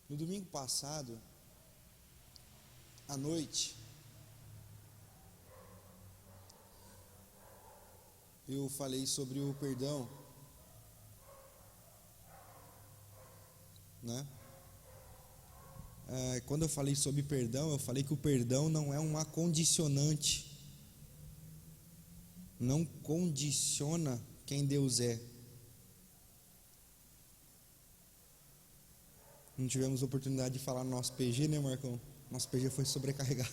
No domingo passado, à noite, eu falei sobre o perdão, né? Quando eu falei sobre perdão, eu falei que o perdão não é uma condicionante, não condiciona quem Deus é. Não tivemos oportunidade de falar no nosso PG, né, Marcão? Nosso PG foi sobrecarregado.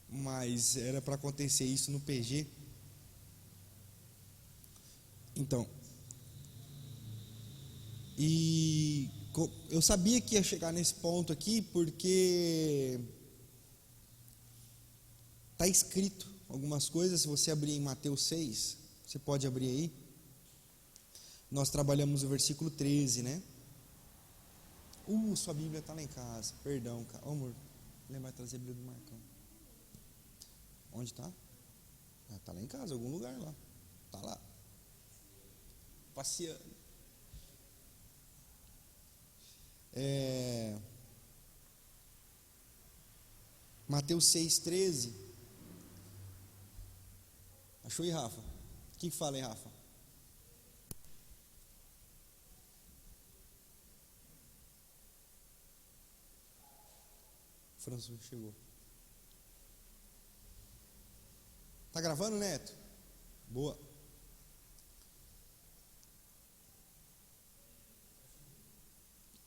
Mas era para acontecer isso no PG. Então, eu sabia que ia chegar nesse ponto aqui porque está escrito algumas coisas. Se você abrir em Mateus 6, você pode abrir aí. Nós trabalhamos o versículo 13, né? Sua Bíblia está lá em casa. Perdão, cara. Amor, lembra de trazer a Bíblia do Marcão. Onde está? Está lá em casa, em algum lugar lá. Está lá. Passeando. Mateus 6,13. Achou aí, Rafa? O que fala aí, Rafa? François chegou. Tá gravando, Neto? Boa.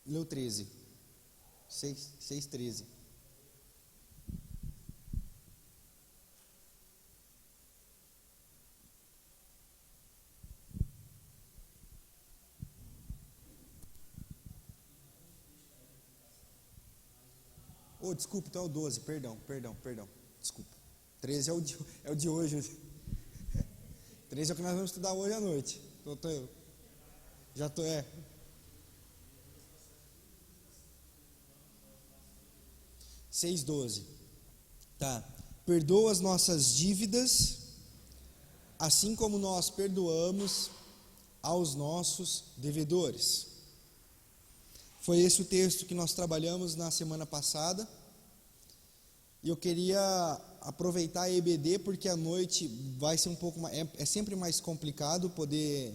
Leu 13. 6,13. Desculpa, então é o 12, perdão. Desculpa. 13 é o de hoje. 13 é o que nós vamos estudar hoje à noite. Já tô. 6,12. Tá. Perdoa as nossas dívidas, assim como nós perdoamos aos nossos devedores. Foi esse o texto que nós trabalhamos na semana passada. E eu queria aproveitar a EBD, porque à noite vai ser um pouco mais, é sempre mais complicado poder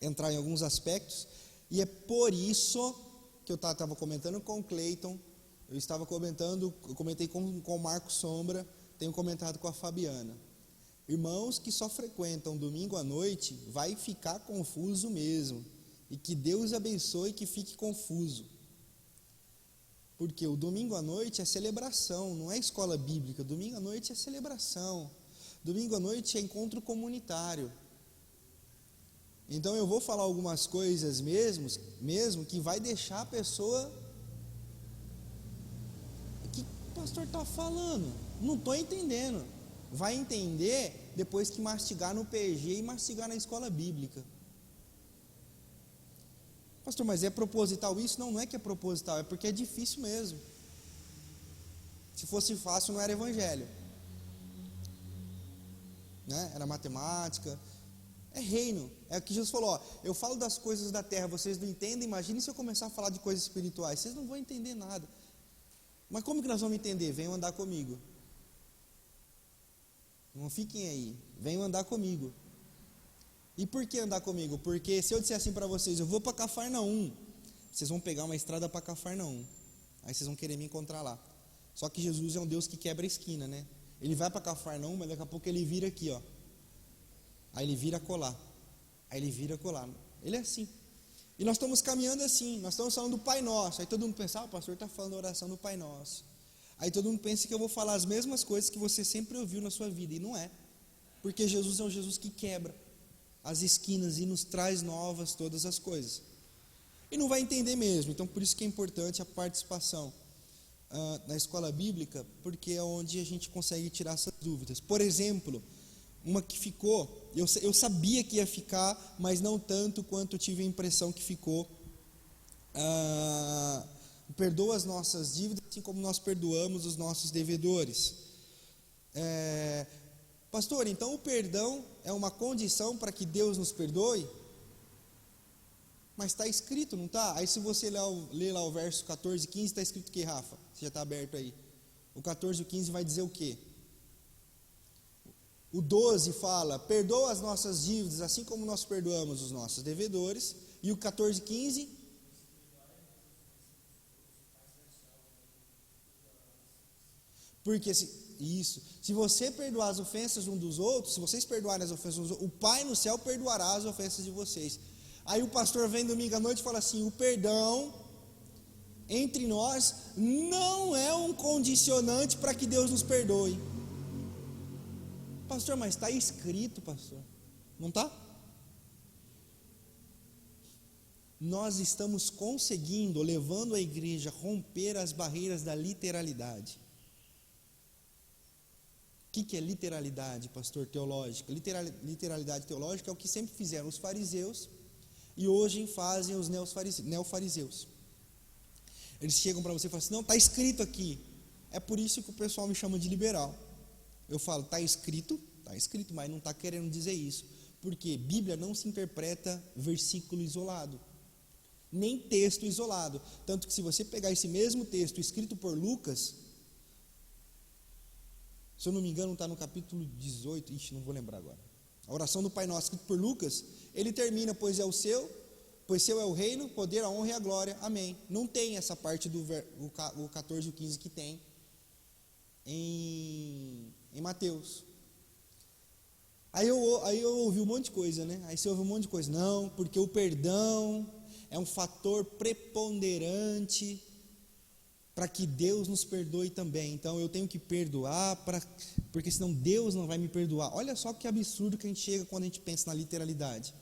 entrar em alguns aspectos. E é por isso que eu estava comentando com o Cleiton, eu comentei com o Marco Sombra, tenho comentado com a Fabiana. Irmãos que só frequentam domingo à noite, vai ficar confuso mesmo. E que Deus abençoe que fique confuso. Porque o domingo à noite é celebração, não é escola bíblica. Domingo à noite é celebração. Domingo à noite é encontro comunitário. Então eu vou falar algumas coisas mesmo que vai deixar a pessoa... O que o pastor está falando? Não estou entendendo. Vai entender depois que mastigar no PG e mastigar na escola bíblica. Pastor, mas é proposital isso? Não é que é proposital, é porque é difícil mesmo. Se fosse fácil, não era evangelho, né? Era matemática. É reino. É o que Jesus falou, eu falo das coisas da terra, vocês não entendem. Imagine se eu começar a falar de coisas espirituais, vocês não vão entender nada. Mas como que nós vamos entender? Venham andar comigo. Não fiquem aí, venham andar comigo. E por que andar comigo? Porque se eu disser assim para vocês, eu vou para Cafarnaum, vocês vão pegar uma estrada para Cafarnaum, aí vocês vão querer me encontrar lá. Só que Jesus é um Deus que quebra a esquina, né? Ele vai para Cafarnaum, mas daqui a pouco ele vira aqui, ó. Aí ele vira colar. Aí ele vira colar. Ele é assim. E nós estamos caminhando assim, nós estamos falando do Pai Nosso. Aí todo mundo pensa, o pastor está falando a oração do Pai Nosso. Aí todo mundo pensa que eu vou falar as mesmas coisas que você sempre ouviu na sua vida, e não é. Porque Jesus é um Jesus que quebra as esquinas e nos traz novas todas as coisas. E não vai entender mesmo, então por isso que é importante a participação na escola bíblica, porque é onde a gente consegue tirar essas dúvidas. Por exemplo, uma que ficou, eu sabia que ia ficar, mas não tanto quanto tive a impressão que ficou. Perdoa as nossas dívidas, assim como nós perdoamos os nossos devedores. Pastor, então o perdão é uma condição para que Deus nos perdoe? Mas está escrito, não está? Aí se você ler lá o verso 14 e 15, está escrito o que, Rafa? Você já está aberto aí. O 14 e o 15 vai dizer o quê? O 12 fala, perdoa as nossas dívidas, assim como nós perdoamos os nossos devedores. E o 14 e 15? Porque se você perdoar as ofensas um dos outros, se vocês perdoarem as ofensas uns dos outros, o Pai no céu perdoará as ofensas de vocês. Aí o pastor vem domingo à noite e fala assim, o perdão entre nós não é um condicionante para que Deus nos perdoe. Pastor, mas está escrito, pastor. Não está? Nós estamos conseguindo, levando a igreja a romper as barreiras da literalidade. O que é literalidade, pastor, teológica? Literalidade teológica é o que sempre fizeram os fariseus e hoje fazem os neofariseus. Eles chegam para você e falam assim, não, está escrito aqui. É por isso que o pessoal me chama de liberal. Eu falo, está escrito, mas não está querendo dizer isso. Porque Bíblia não se interpreta versículo isolado, nem texto isolado. Tanto que se você pegar esse mesmo texto escrito por Lucas, se eu não me engano está no capítulo 18, não vou lembrar agora. A oração do Pai Nosso escrito por Lucas, ele termina, pois seu é o reino, o poder, a honra e a glória, amém. Não tem essa parte do o 14 e o 15 que tem em Mateus. Aí eu ouvi um monte de coisa, né? Aí você ouve um monte de coisa. Não, porque o perdão é um fator preponderante para que Deus nos perdoe também. Então eu tenho que perdoar, porque senão Deus não vai me perdoar. Olha só que absurdo que a gente chega quando a gente pensa na literalidade.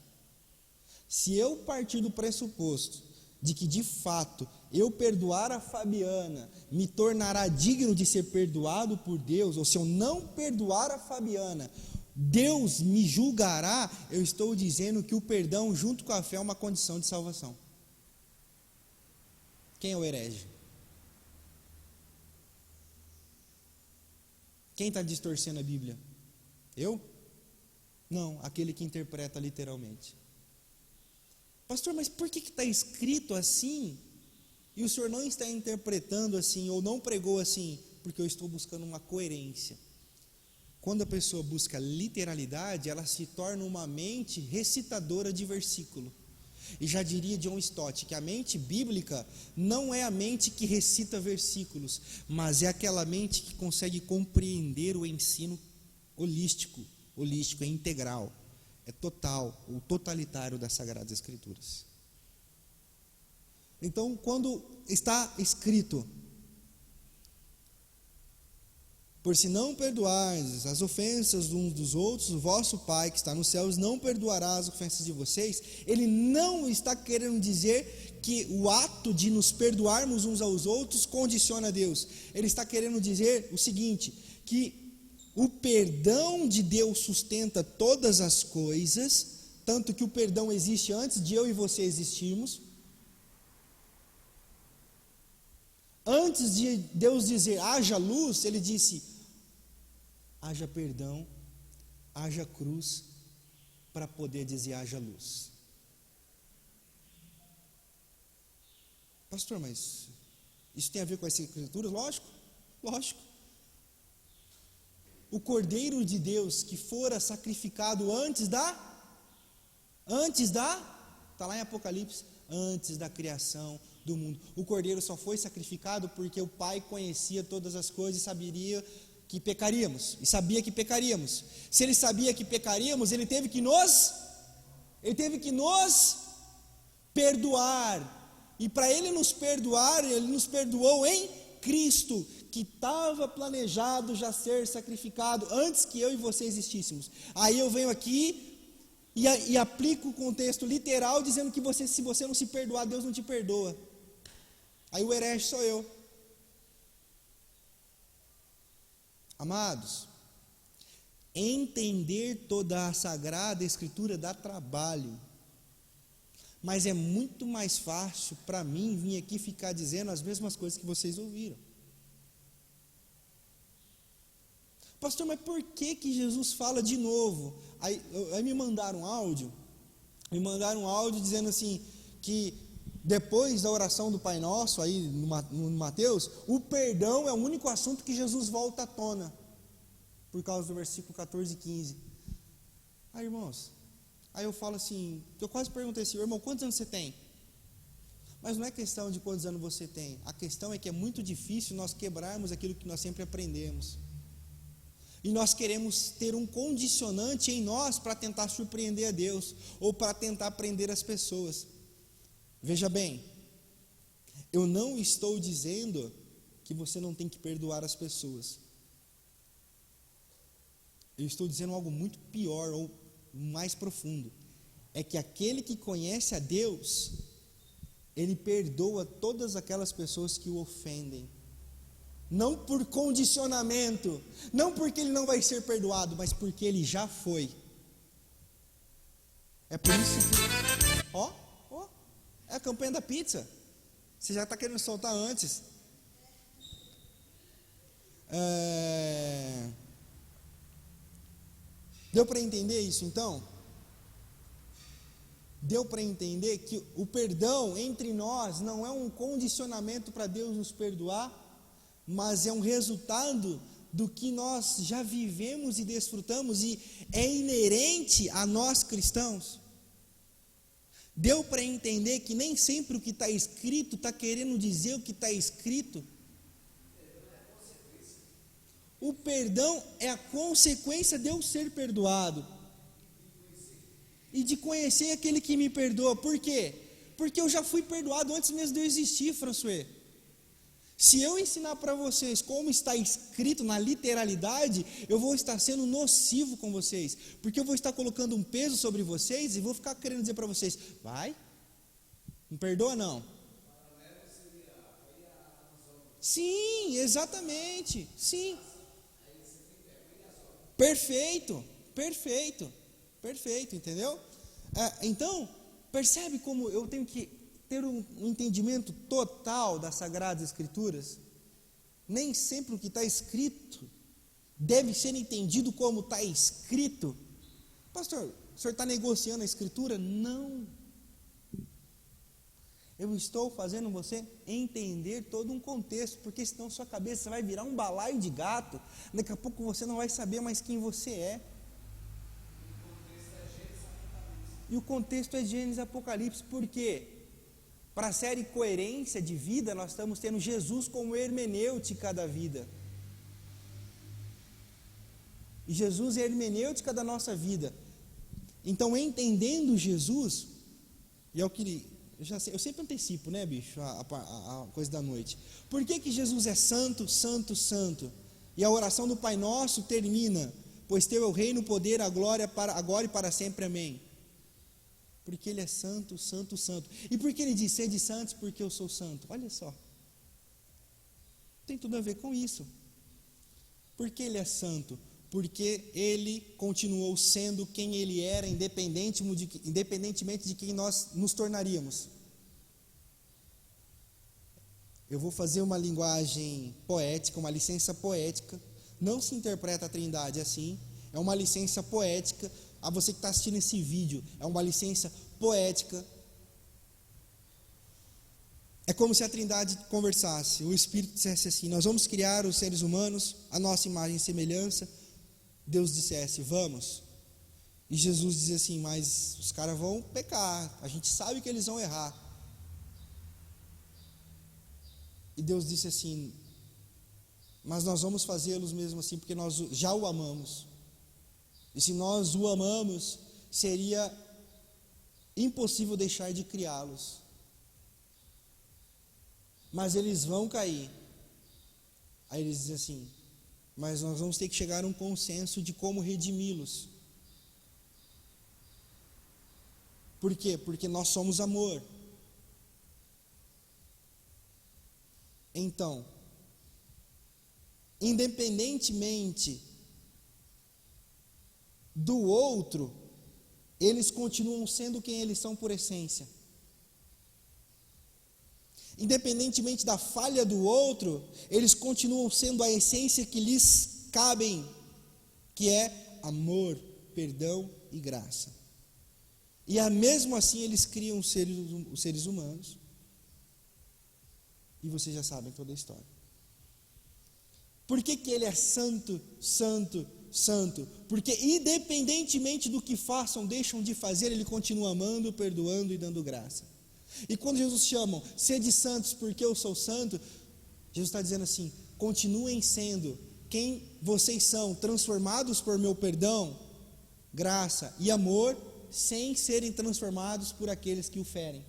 Se eu partir do pressuposto de que de fato eu perdoar a Fabiana me tornará digno de ser perdoado por Deus, ou se eu não perdoar a Fabiana, Deus me julgará, eu estou dizendo que o perdão junto com a fé é uma condição de salvação. Quem é o herege? Quem está distorcendo a Bíblia? Eu? Não, aquele que interpreta literalmente. Pastor, mas por que está escrito assim? E o senhor não está interpretando assim, ou não pregou assim? Porque eu estou buscando uma coerência. Quando a pessoa busca literalidade, ela se torna uma mente recitadora de versículo. E já diria John Stott que a mente bíblica não é a mente que recita versículos, mas é aquela mente que consegue compreender o ensino holístico, é integral, é total, o totalitário das Sagradas Escrituras. Então, quando está escrito, por se não perdoardes as ofensas uns dos outros, o vosso Pai que está nos céus não perdoará as ofensas de vocês. Ele não está querendo dizer que o ato de nos perdoarmos uns aos outros condiciona a Deus. Ele está querendo dizer o seguinte, que o perdão de Deus sustenta todas as coisas, tanto que o perdão existe antes de eu e você existirmos. Antes de Deus dizer haja luz, ele disse haja perdão, haja cruz, para poder dizer haja luz. Pastor, mas isso tem a ver com as escrituras? Lógico. O Cordeiro de Deus que fora sacrificado está lá em Apocalipse, antes da criação do mundo. O Cordeiro só foi sacrificado porque o Pai conhecia todas as coisas e sabia que pecaríamos, Se ele sabia que pecaríamos, ele teve que nos perdoar. E para ele nos perdoar, ele nos perdoou em Cristo, que estava planejado já ser sacrificado antes que eu e você existíssemos. Aí eu venho aqui e aplico o contexto literal, dizendo que se você não se perdoar, Deus não te perdoa. Aí o herege sou eu. Amados, entender toda a Sagrada Escritura dá trabalho, mas é muito mais fácil para mim vir aqui ficar dizendo as mesmas coisas que vocês ouviram. Pastor, mas por que Jesus fala de novo? Aí me mandaram um áudio dizendo assim, que depois da oração do Pai Nosso, aí no Mateus, o perdão é o único assunto que Jesus volta à tona, por causa do versículo 14 e 15. Aí, irmãos, aí eu falo assim, eu quase perguntei assim, irmão, quantos anos você tem? Mas não é questão de quantos anos você tem, a questão é que é muito difícil nós quebrarmos aquilo que nós sempre aprendemos. E nós queremos ter um condicionante em nós para tentar surpreender a Deus, ou para tentar prender as pessoas. Veja bem, eu não estou dizendo que você não tem que perdoar as pessoas. Eu estou dizendo algo muito pior ou mais profundo. É que aquele que conhece a Deus, ele perdoa todas aquelas pessoas que o ofendem. Não por condicionamento, não porque ele não vai ser perdoado, mas porque ele já foi. É por isso que, é a campanha da pizza. Você já está querendo soltar antes. Deu para entender isso então? Deu para entender que o perdão entre nós não é um condicionamento para Deus nos perdoar, mas é um resultado do que nós já vivemos e desfrutamos e é inerente a nós cristãos. Deu para entender que nem sempre o que está escrito está querendo dizer o que está escrito. O perdão é a consequência de eu ser perdoado e de conhecer aquele que me perdoa. Por quê? Porque eu já fui perdoado antes mesmo de eu existir, François. Se eu ensinar para vocês como está escrito na literalidade, eu vou estar sendo nocivo com vocês, porque eu vou estar colocando um peso sobre vocês e vou ficar querendo dizer para vocês, vai, não perdoa não. Sim, exatamente, sim. Perfeito, entendeu? Então, percebe como eu tenho que ter um entendimento total das Sagradas Escrituras? Nem sempre o que está escrito deve ser entendido como está escrito. Pastor, o senhor está negociando a Escritura? Não. Eu estou fazendo você entender todo um contexto, porque senão sua cabeça vai virar um balaio de gato, daqui a pouco você não vai saber mais quem você é. E o contexto é Gênesis e Apocalipse, por quê? Para a série Coerência de Vida, nós estamos tendo Jesus como hermenêutica da vida. E Jesus é a hermenêutica da nossa vida. Então, entendendo Jesus, e é o que eu sempre antecipo, né, bicho, a coisa da noite. Por que Jesus é santo, santo, santo? E a oração do Pai Nosso termina, pois teu é o reino, o poder, a glória, agora e para sempre, amém. Porque ele é santo, santo, santo. E por que ele diz, sede santos, porque eu sou santo? Olha só, tem tudo a ver com isso. Por que ele é santo? Porque ele continuou sendo quem ele era, independentemente de quem nós nos tornaríamos. Eu vou fazer uma linguagem poética, uma licença poética. Não se interpreta a Trindade assim, é uma licença poética. A você que está assistindo esse vídeo, é uma licença poética. É como se a Trindade conversasse, o Espírito dissesse assim, nós vamos criar os seres humanos, a nossa imagem e semelhança. Deus dissesse, vamos. E Jesus dizia assim, mas os caras vão pecar, a gente sabe que eles vão errar. E Deus disse assim, mas nós vamos fazê-los mesmo assim, porque nós já o amamos. E se nós o amamos, seria impossível deixar de criá-los. Mas eles vão cair. Aí eles dizem assim, mas nós vamos ter que chegar a um consenso de como redimi-los. Por quê? Porque nós somos amor. Então, independentemente do outro, eles continuam sendo quem eles são por essência. Independentemente da falha do outro, eles continuam sendo a essência que lhes cabem, que é amor, perdão e graça. E mesmo assim eles criam os seres humanos. E vocês já sabem toda a história. Por que ele é santo, santo, santo? Porque independentemente do que façam, deixam de fazer, ele continua amando, perdoando e dando graça. E quando Jesus chama, sede santos porque eu sou santo, Jesus está dizendo assim, continuem sendo quem vocês são, transformados por meu perdão, graça e amor, sem serem transformados por aqueles que o ferem.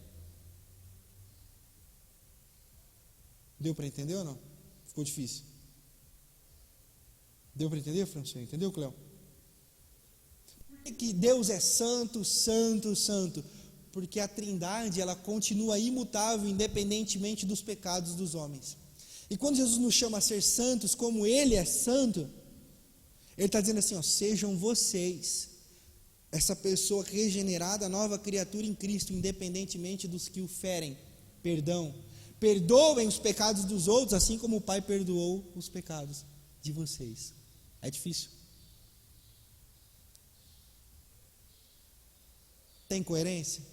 Deu para entender ou não? Ficou difícil? Deu para entender, François? Entendeu, Cléo? Por que Deus é santo, santo, santo? Porque a Trindade, ela continua imutável, independentemente dos pecados dos homens. E quando Jesus nos chama a ser santos, como Ele é santo, Ele está dizendo assim, ó, sejam vocês, essa pessoa regenerada, nova criatura em Cristo, independentemente dos que o ferem, perdão. Perdoem os pecados dos outros, assim como o Pai perdoou os pecados de vocês. É difícil. Tem coerência?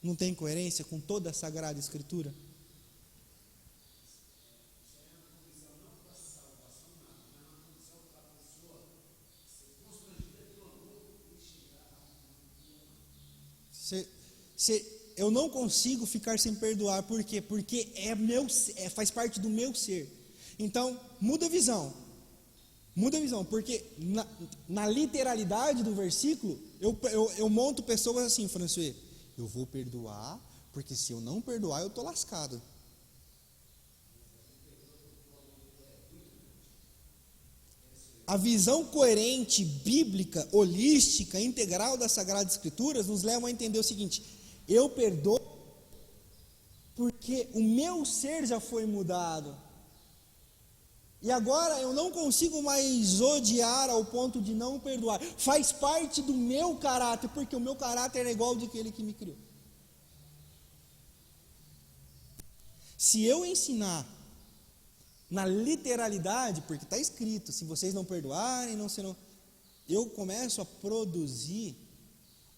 Não tem coerência com toda a Sagrada Escritura? Eu não consigo ficar sem perdoar. Por quê? Porque faz parte do meu ser. Então, muda a visão. Muda a visão, porque na literalidade do versículo, eu monto pessoas assim, François, eu vou perdoar, porque se eu não perdoar, eu estou lascado. A visão coerente, bíblica, holística, integral das Sagradas Escrituras nos leva a entender o seguinte, eu perdoo porque o meu ser já foi mudado. E agora eu não consigo mais odiar ao ponto de não perdoar. Faz parte do meu caráter, porque o meu caráter é igual daquele que me criou. Se eu ensinar na literalidade, porque está escrito, se vocês não perdoarem, não serão... Eu começo a produzir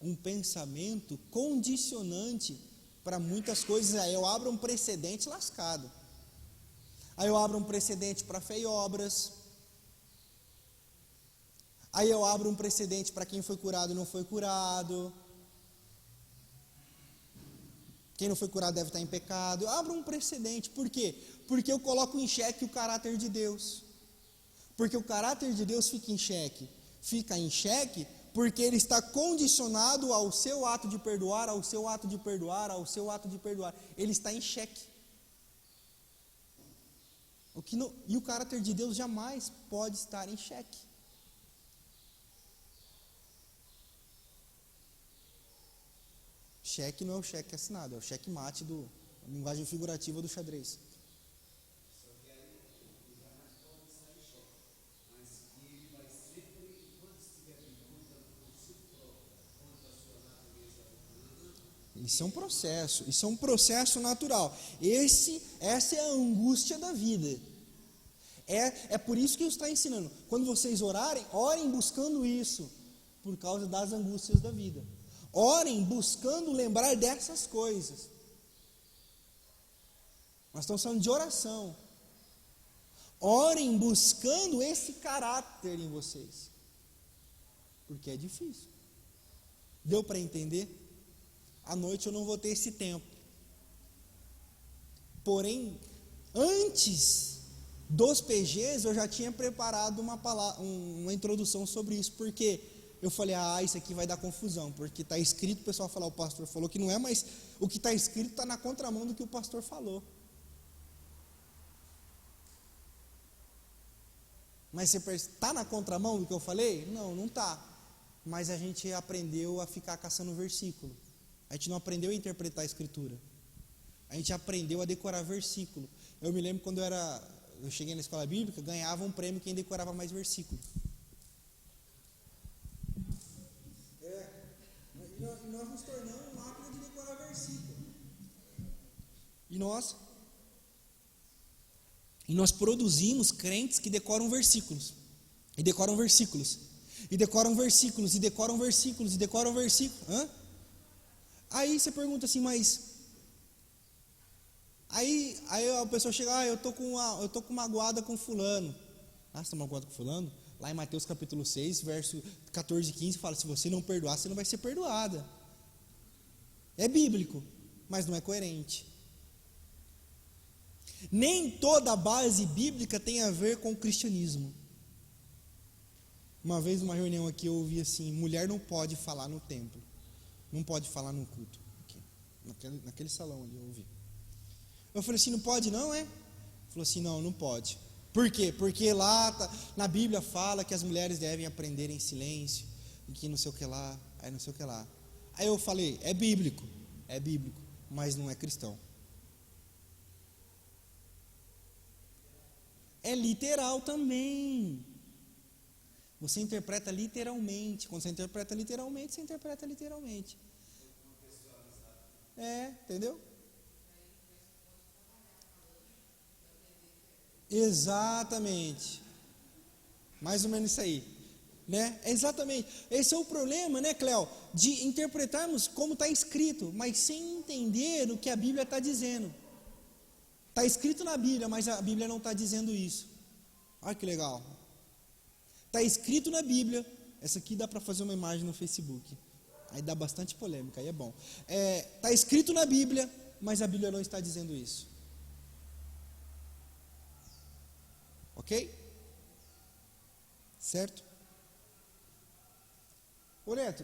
um pensamento condicionante para muitas coisas. Aí eu abro um precedente lascado. Aí eu abro um precedente para fé e obras. Aí eu abro um precedente para quem foi curado e não foi curado. Quem não foi curado deve estar em pecado. Eu abro um precedente. Por quê? Porque eu coloco em xeque o caráter de Deus. Porque o caráter de Deus fica em xeque. Fica em xeque porque ele está condicionado ao seu ato de perdoar, ao seu ato de perdoar, ao seu ato de perdoar. Ele está em xeque. E o caráter de Deus jamais pode estar em xeque. Cheque não é o cheque assinado, é o cheque mate a linguagem figurativa do xadrez. Isso é um processo natural. Essa é a angústia da vida. É por isso que Jesus está ensinando. Quando vocês orarem, orem buscando isso, por causa das angústias da vida. Orem buscando lembrar dessas coisas. Nós estamos falando de oração. Orem buscando esse caráter em vocês. Porque é difícil. Deu para entender? À noite eu não vou ter esse tempo. Porém, antes dos PGs eu já tinha preparado uma introdução sobre isso, porque eu falei, isso aqui vai dar confusão, porque está escrito, o pessoal falar, o pastor falou que não é, mas o que está escrito está na contramão do que o pastor falou. Mas você está na contramão do que eu falei? Não está. Mas a gente aprendeu a ficar caçando versículo. A gente não aprendeu a interpretar a Escritura. A gente aprendeu a decorar versículo. Eu me lembro quando eu cheguei na escola bíblica, ganhava um prêmio quem decorava mais versículo. E nós nos tornamos máquina de decorar versículo. E nós produzimos crentes que decoram versículos. E decoram versículos. E decoram versículos. E decoram versículos. E decoram versículos. Aí você pergunta assim, mas... Aí a pessoa chega, eu tô magoada com fulano. Ah, você está magoado com fulano? Lá em Mateus capítulo 6, verso 14 e 15, fala, se você não perdoar, você não vai ser perdoada. É bíblico, mas não é coerente. Nem toda a base bíblica tem a ver com o cristianismo. Uma vez, numa reunião aqui, eu ouvi assim, mulher não pode falar no templo. Não pode falar no culto. Aqui, naquele salão ali, eu ouvi. Eu falei assim, não pode não, é? Ele falou assim, não pode. Por quê? Porque lá na Bíblia fala que as mulheres devem aprender em silêncio, e que não sei o que lá, aí não sei o que lá. Aí eu falei, é bíblico, mas não é cristão. É literal também. Você interpreta literalmente. Quando você interpreta literalmente, você interpreta literalmente. Entendeu? Exatamente. Mais ou menos isso aí. Né? Exatamente. Esse é o problema, né, Cléo? De interpretarmos como está escrito, mas sem entender o que a Bíblia está dizendo. Está escrito na Bíblia, mas a Bíblia não está dizendo isso. Olha que legal. Está escrito na Bíblia. Essa aqui dá para fazer uma imagem no Facebook. Aí dá bastante polêmica, aí é bom. Está escrito na Bíblia, mas a Bíblia não está dizendo isso. Ok? Certo? Ô Neto,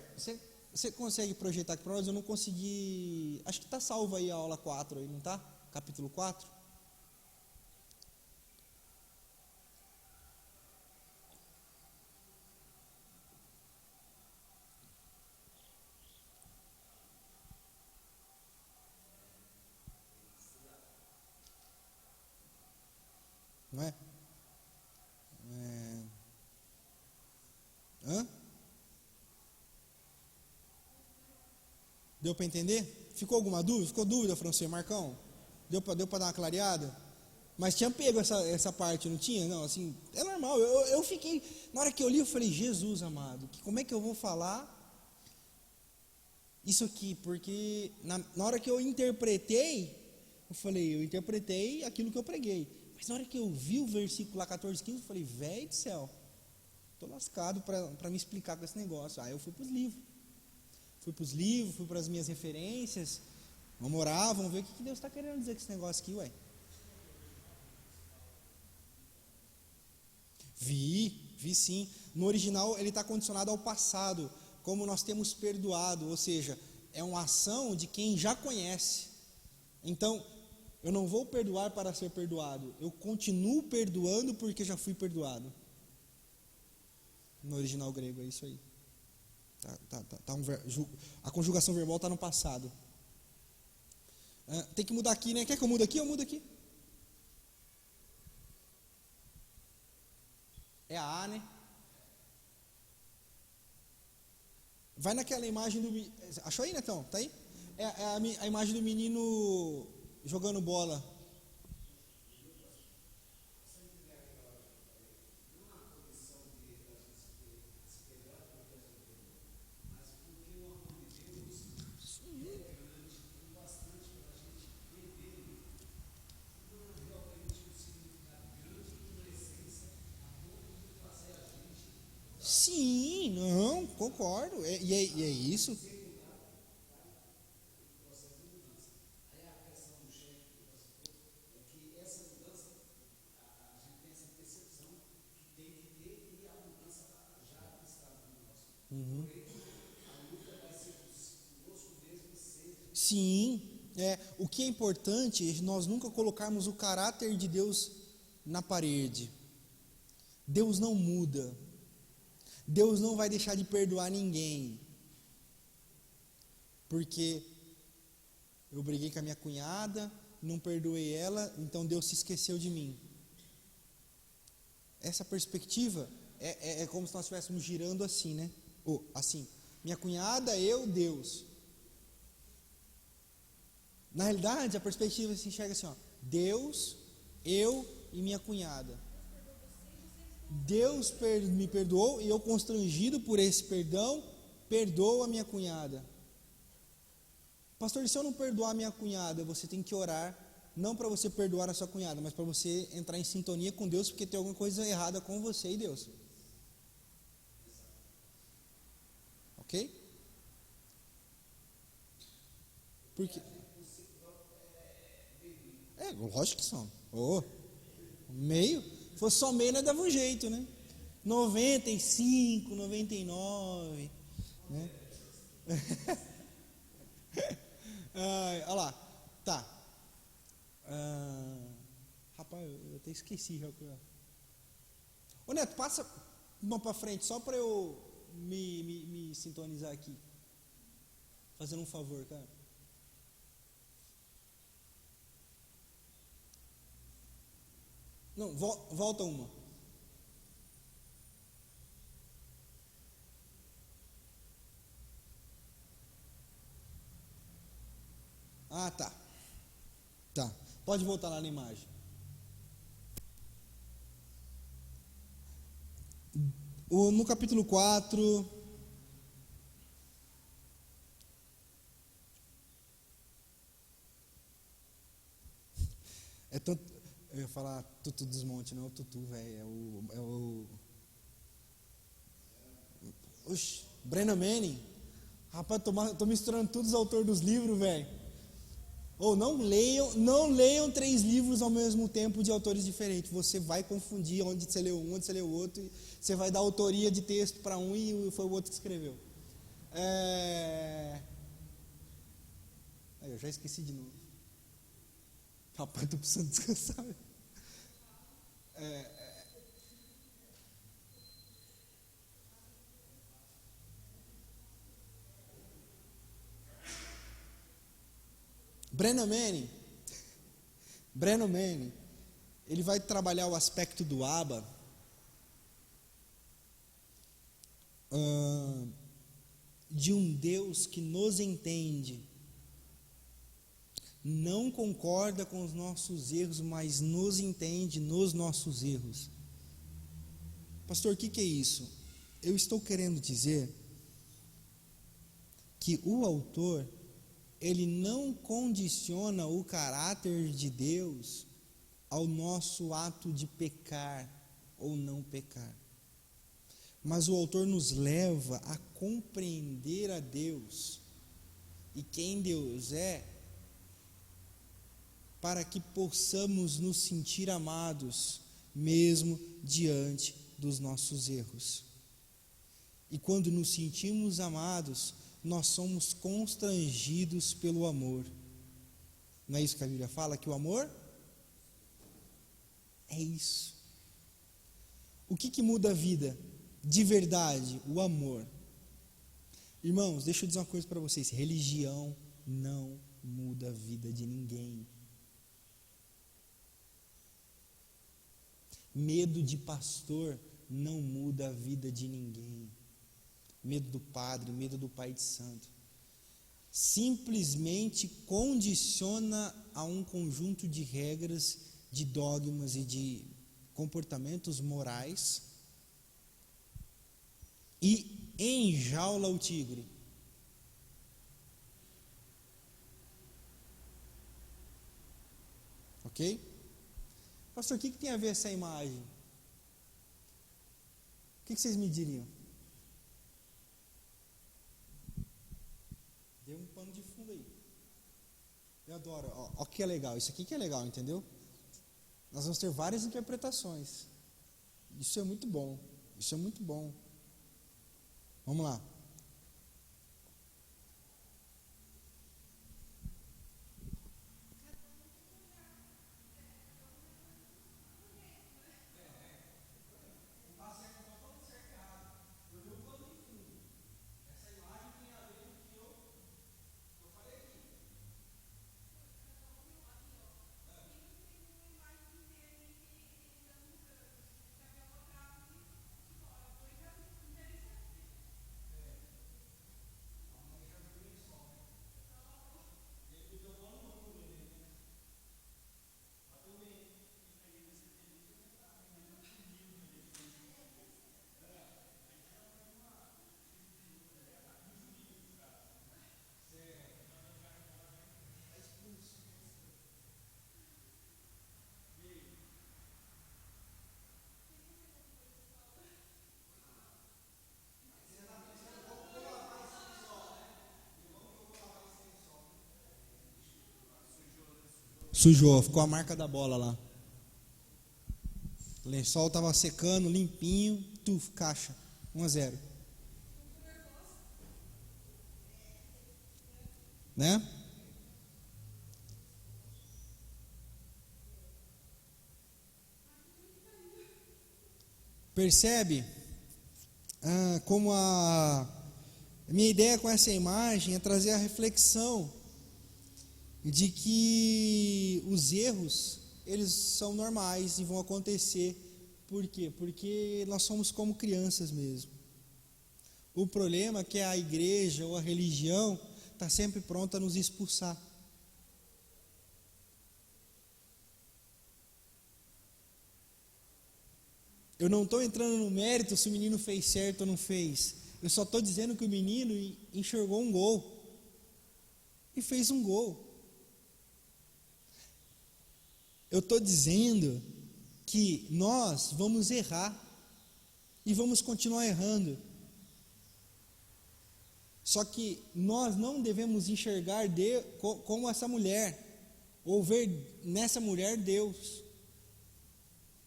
você consegue projetar aqui para nós? Eu não consegui. Acho que está salvo aí a aula 4 aí, não está? Capítulo 4. Não é? Hã? Deu para entender? Ficou alguma dúvida? Ficou dúvida, François Marcão? Deu para dar uma clareada? Mas tinha pego essa parte, não tinha? Não, assim, é normal. Eu fiquei, na hora que eu li, eu falei, Jesus amado, como é que eu vou falar isso aqui? Porque na hora que eu interpretei, eu interpretei aquilo que eu preguei. Mas na hora que eu vi o versículo lá 14, 15, eu falei, velho do céu, estou lascado para me explicar com esse negócio. Aí eu fui para os livros. Fui para as minhas referências. Vamos orar, vamos ver o que Deus está querendo dizer com esse negócio aqui, ué. Vi sim. No original ele está condicionado ao passado, como nós temos perdoado, ou seja, é uma ação de quem já conhece. Então, eu não vou perdoar para ser perdoado, eu continuo perdoando porque já fui perdoado. No original grego é isso aí. A conjugação verbal está no passado. Tem que mudar aqui, né? Quer que eu mude aqui? Eu mudo aqui. É a A, né? Vai naquela imagem do... Achou aí, Netão? Tá aí? É a imagem do menino jogando bola. Sim, não, concordo. E é isso. Uhum. Sim, o que é importante é nós nunca colocarmos o caráter de Deus na parede. Deus não muda. Deus não vai deixar de perdoar ninguém. Porque eu briguei com a minha cunhada, não perdoei ela, então Deus se esqueceu de mim. Essa perspectiva é como se nós estivéssemos girando assim, né? Assim, minha cunhada, eu, Deus. Na realidade, a perspectiva se enxerga assim, Deus, eu e minha cunhada. Deus me perdoou e eu, constrangido por esse perdão, perdoo a minha cunhada. Pastor, e se eu não perdoar minha cunhada? Você tem que orar, não para você perdoar a sua cunhada, mas para você entrar em sintonia com Deus, porque tem alguma coisa errada com você e Deus. Ok? Porque... lógico que são. Meio. Se fosse só meio, nós dava um jeito, né? 95, 99, né? Olha lá, tá. Rapaz, eu até esqueci. Ô Neto, passa uma pra frente, só pra eu me sintonizar aqui. Fazendo um favor, cara. Não, volta uma. Ah, tá. Tá. Pode voltar lá na imagem. No capítulo 4. É tanto. Eu ia falar Tutu dos Montes, não é o Tutu, velho. Oxe, Brennan Manning. Rapaz, tô misturando todos os autores dos livros, velho. Ou não leiam 3 livros ao mesmo tempo de autores diferentes. Você vai confundir onde você leu um, onde você leu o outro. E você vai dar autoria de texto para um e foi o outro que escreveu. Eu já esqueci de novo. Rapaz, tô precisando descansar. Brennan Manning, ele vai trabalhar o aspecto do Abba de um Deus que nos entende, não concorda com os nossos erros, mas nos entende nos nossos erros. Pastor, o que é isso? Eu estou querendo dizer que o autor, ele não condiciona o caráter de Deus ao nosso ato de pecar ou não pecar. Mas o autor nos leva a compreender a Deus e quem Deus é, para que possamos nos sentir amados, mesmo diante dos nossos erros. E quando nos sentimos amados, nós somos constrangidos pelo amor. Não é isso que a Bíblia fala? Que o amor é isso. O que muda a vida? De verdade, o amor. Irmãos, deixa eu dizer uma coisa para vocês. Religião não muda a vida de ninguém. Medo de pastor não muda a vida de ninguém. Medo do padre, medo do pai de santo. Simplesmente condiciona a um conjunto de regras, de dogmas e de comportamentos morais e enjaula o tigre. Ok? Pastor, o que tem a ver essa imagem? O que vocês me diriam? Deu um pano de fundo aí. Eu adoro. Ó que é legal. Isso aqui que é legal, entendeu? Nós vamos ter várias interpretações. Isso é muito bom. Isso é muito bom. Vamos lá. Sujou, ficou a marca da bola lá. O lençol estava secando, limpinho, caixa, 1-0. Né? Percebe como a minha ideia com essa imagem é trazer a reflexão de que os erros, eles são normais e vão acontecer. Por quê? Porque nós somos como crianças mesmo. O problema é que a igreja ou a religião está sempre pronta a nos expulsar. Eu não estou entrando no mérito se o menino fez certo ou não fez. Eu só estou dizendo que o menino enxergou um gol e fez um gol. Eu estou dizendo que nós vamos errar e vamos continuar errando. Só que nós não devemos enxergar como essa mulher, ou ver nessa mulher Deus.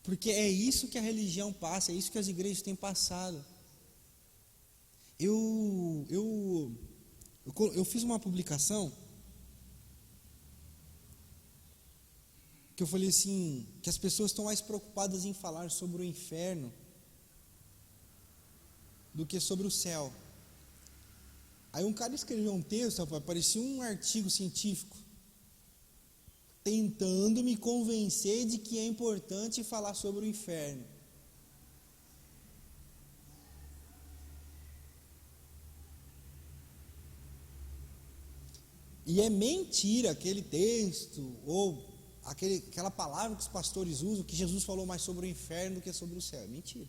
Porque é isso que a religião passa, é isso que as igrejas têm passado. Eu fiz uma publicação que eu falei assim, que as pessoas estão mais preocupadas em falar sobre o inferno do que sobre o céu. Aí um cara escreveu um texto, rapaz, parecia um artigo científico, tentando me convencer de que é importante falar sobre o inferno. E é mentira aquele texto, ou aquela palavra que os pastores usam, que Jesus falou mais sobre o inferno do que sobre o céu. É mentira.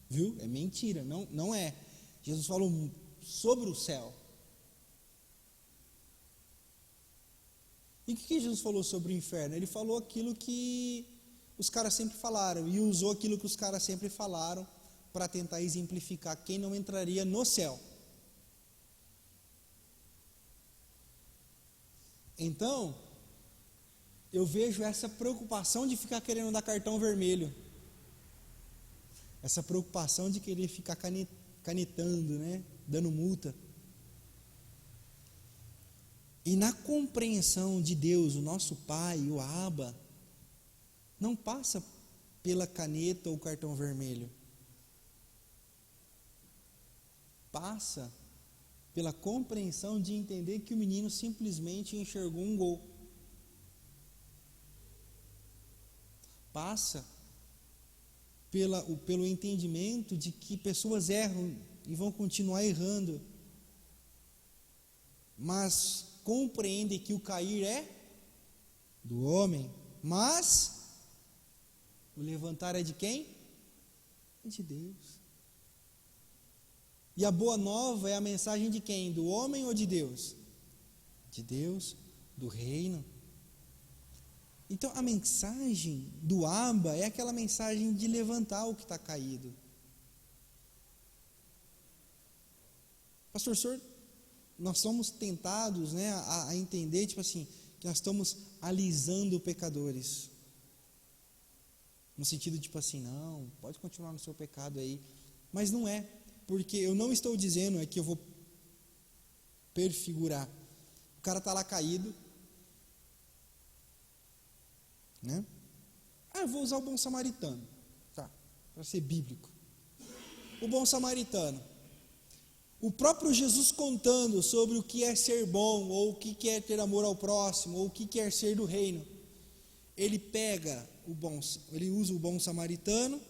Viu? É mentira, não é. Jesus falou sobre o céu. E o que Jesus falou sobre o inferno? Ele falou aquilo que os caras sempre falaram, e usou aquilo que os caras sempre falaram para tentar exemplificar quem não entraria no céu. Então, eu vejo essa preocupação de ficar querendo dar cartão vermelho, essa preocupação de querer ficar canetando, né? Dando multa. E na compreensão de Deus, o nosso Pai, o Abba, não passa pela caneta ou cartão vermelho. Passa pela compreensão de entender que o menino simplesmente enxergou um gol. Passa pelo entendimento de que pessoas erram e vão continuar errando, mas compreende que o cair é do homem, mas o levantar é de quem? É de Deus. E a boa nova é a mensagem de quem? Do homem ou de Deus? De Deus, do reino. Então a mensagem do Abba é aquela mensagem de levantar o que está caído. Pastor, senhor, nós somos tentados, né, a entender, tipo assim, que nós estamos alisando pecadores. No sentido, tipo assim, não, pode continuar no seu pecado aí. Mas não é, porque eu não estou dizendo é que eu vou perfigurar. O cara está lá caído, né? Eu vou usar o bom samaritano, tá, para ser bíblico. O bom samaritano. O próprio Jesus contando sobre o que é ser bom, ou o que é ter amor ao próximo, ou o que é ser do reino. Ele ele usa o bom samaritano. O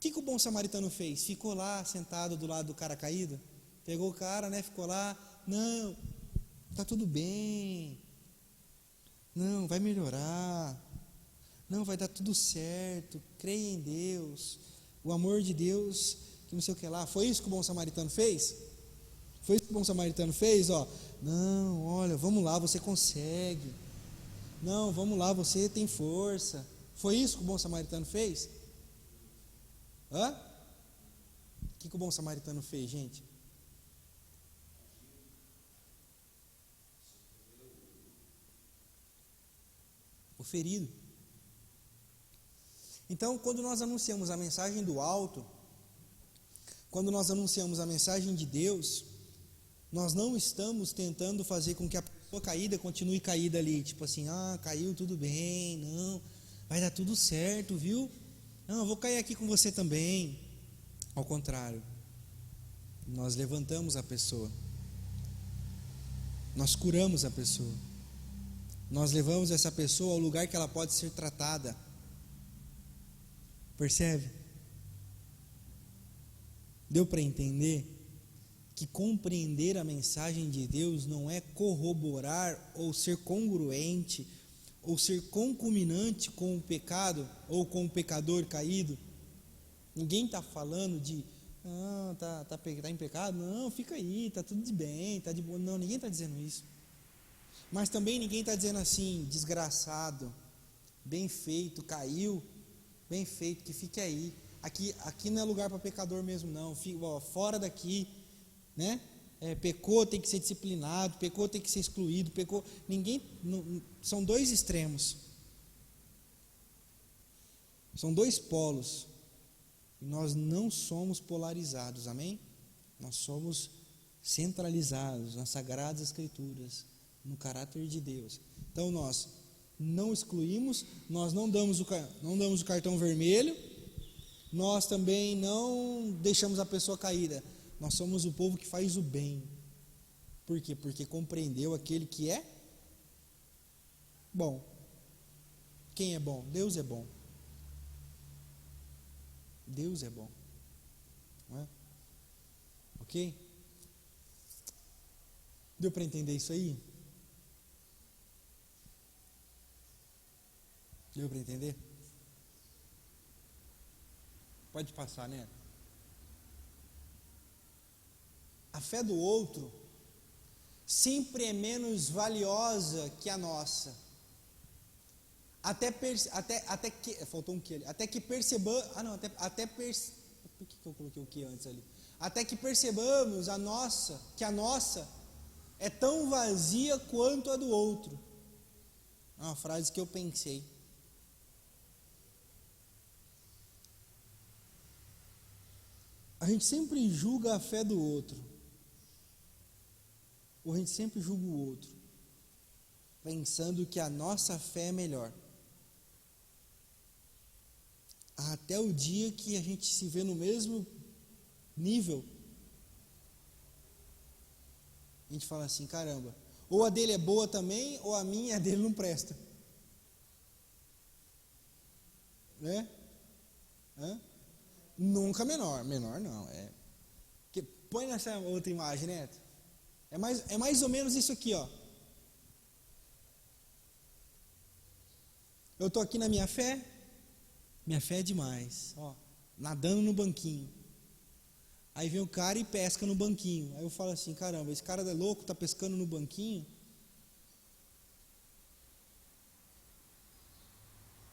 que o bom samaritano fez? Ficou lá sentado do lado do cara caído? Pegou o cara, né? Ficou lá, não, tá tudo bem, não, vai melhorar, não, vai dar tudo certo, creia em Deus, o amor de Deus, que não sei o que lá. Foi isso que o bom samaritano fez? Foi isso que o bom samaritano fez? Não, olha, vamos lá, você consegue, não, vamos lá, você tem força. Foi isso que o bom samaritano fez? O que o bom samaritano fez, gente? o ferido. Então, quando nós anunciamos a mensagem do alto, quando nós anunciamos a mensagem de Deus, nós não estamos tentando fazer com que a pessoa caída continue caída ali, tipo assim, caiu, tudo bem, não, vai dar tudo certo, viu? Não, eu vou cair aqui com você também. Ao contrário, nós levantamos a pessoa, nós curamos a pessoa, nós levamos essa pessoa ao lugar que ela pode ser tratada. Percebe? Deu para entender que compreender a mensagem de Deus não é corroborar ou ser congruente ou ser concominante com o pecado ou com o pecador caído? Ninguém está falando de tá em pecado, não, fica aí, tá tudo de bem, tá de boa. Não, ninguém está dizendo isso. Mas também ninguém está dizendo assim, desgraçado, bem feito, caiu, bem feito, que fique aí. Aqui não é lugar para pecador mesmo, não. Fora daqui, né? Pecou, tem que ser disciplinado, pecou, tem que ser excluído, pecou. São dois extremos, são dois polos. E nós não somos polarizados, amém? Nós somos centralizados nas Sagradas Escrituras, no caráter de Deus. Então nós não excluímos, nós não damos o cartão vermelho, nós também não deixamos a pessoa caída. Nós somos o povo que faz o bem. Por quê? Porque compreendeu aquele que é bom. Quem é bom? Deus é bom. Deus é bom. Não é? Ok? Deu para entender isso aí? Deu para entender? Pode passar, né? A fé do outro sempre é menos valiosa que a nossa. Até que faltou um que ali. Até que percebamos. Por que eu coloquei o que antes ali? Até que percebamos que a nossa é tão vazia quanto a do outro. É uma frase que eu pensei. A gente sempre julga a fé do outro. Ou a gente sempre julga o outro, pensando que a nossa fé é melhor. Até o dia que a gente se vê no mesmo nível, a gente fala assim, caramba, ou a dele é boa também, ou a minha e a dele não presta. Né? Nunca menor não. Põe nessa outra imagem, Neto. É mais ou menos isso aqui, ó. Eu estou aqui na minha fé é demais, ó, nadando no banquinho. Aí vem o cara e pesca no banquinho. Aí eu falo assim, caramba, esse cara é louco, está pescando no banquinho.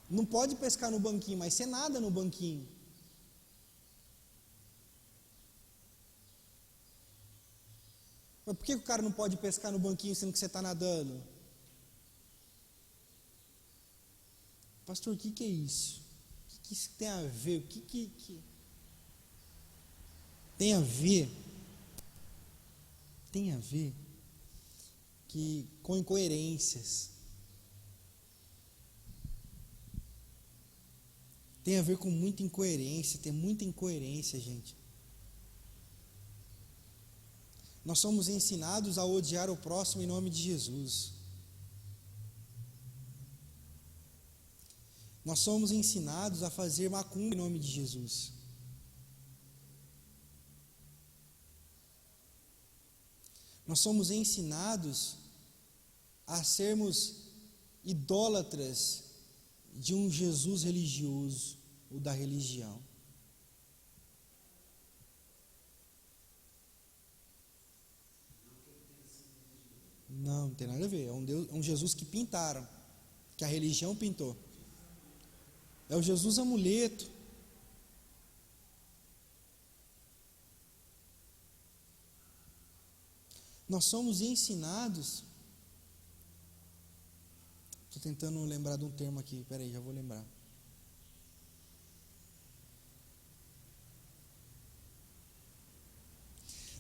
Não pode pescar no banquinho, mas você nada no banquinho. Mas por que o cara não pode pescar no banquinho sendo que você está nadando? Pastor, o que é isso? O que isso tem a ver? O que tem a ver? Tem a ver com incoerências. Tem a ver com muita incoerência. Tem muita incoerência, gente. Nós somos ensinados a odiar o próximo em nome de Jesus. Nós somos ensinados a fazer macumba em nome de Jesus. Nós somos ensinados a sermos idólatras de um Jesus religioso ou da religião. Não tem nada a ver. É um Jesus que pintaram, que a religião pintou. É o Jesus amuleto. Nós somos ensinados. Estou tentando lembrar de um termo aqui, peraí, já vou lembrar.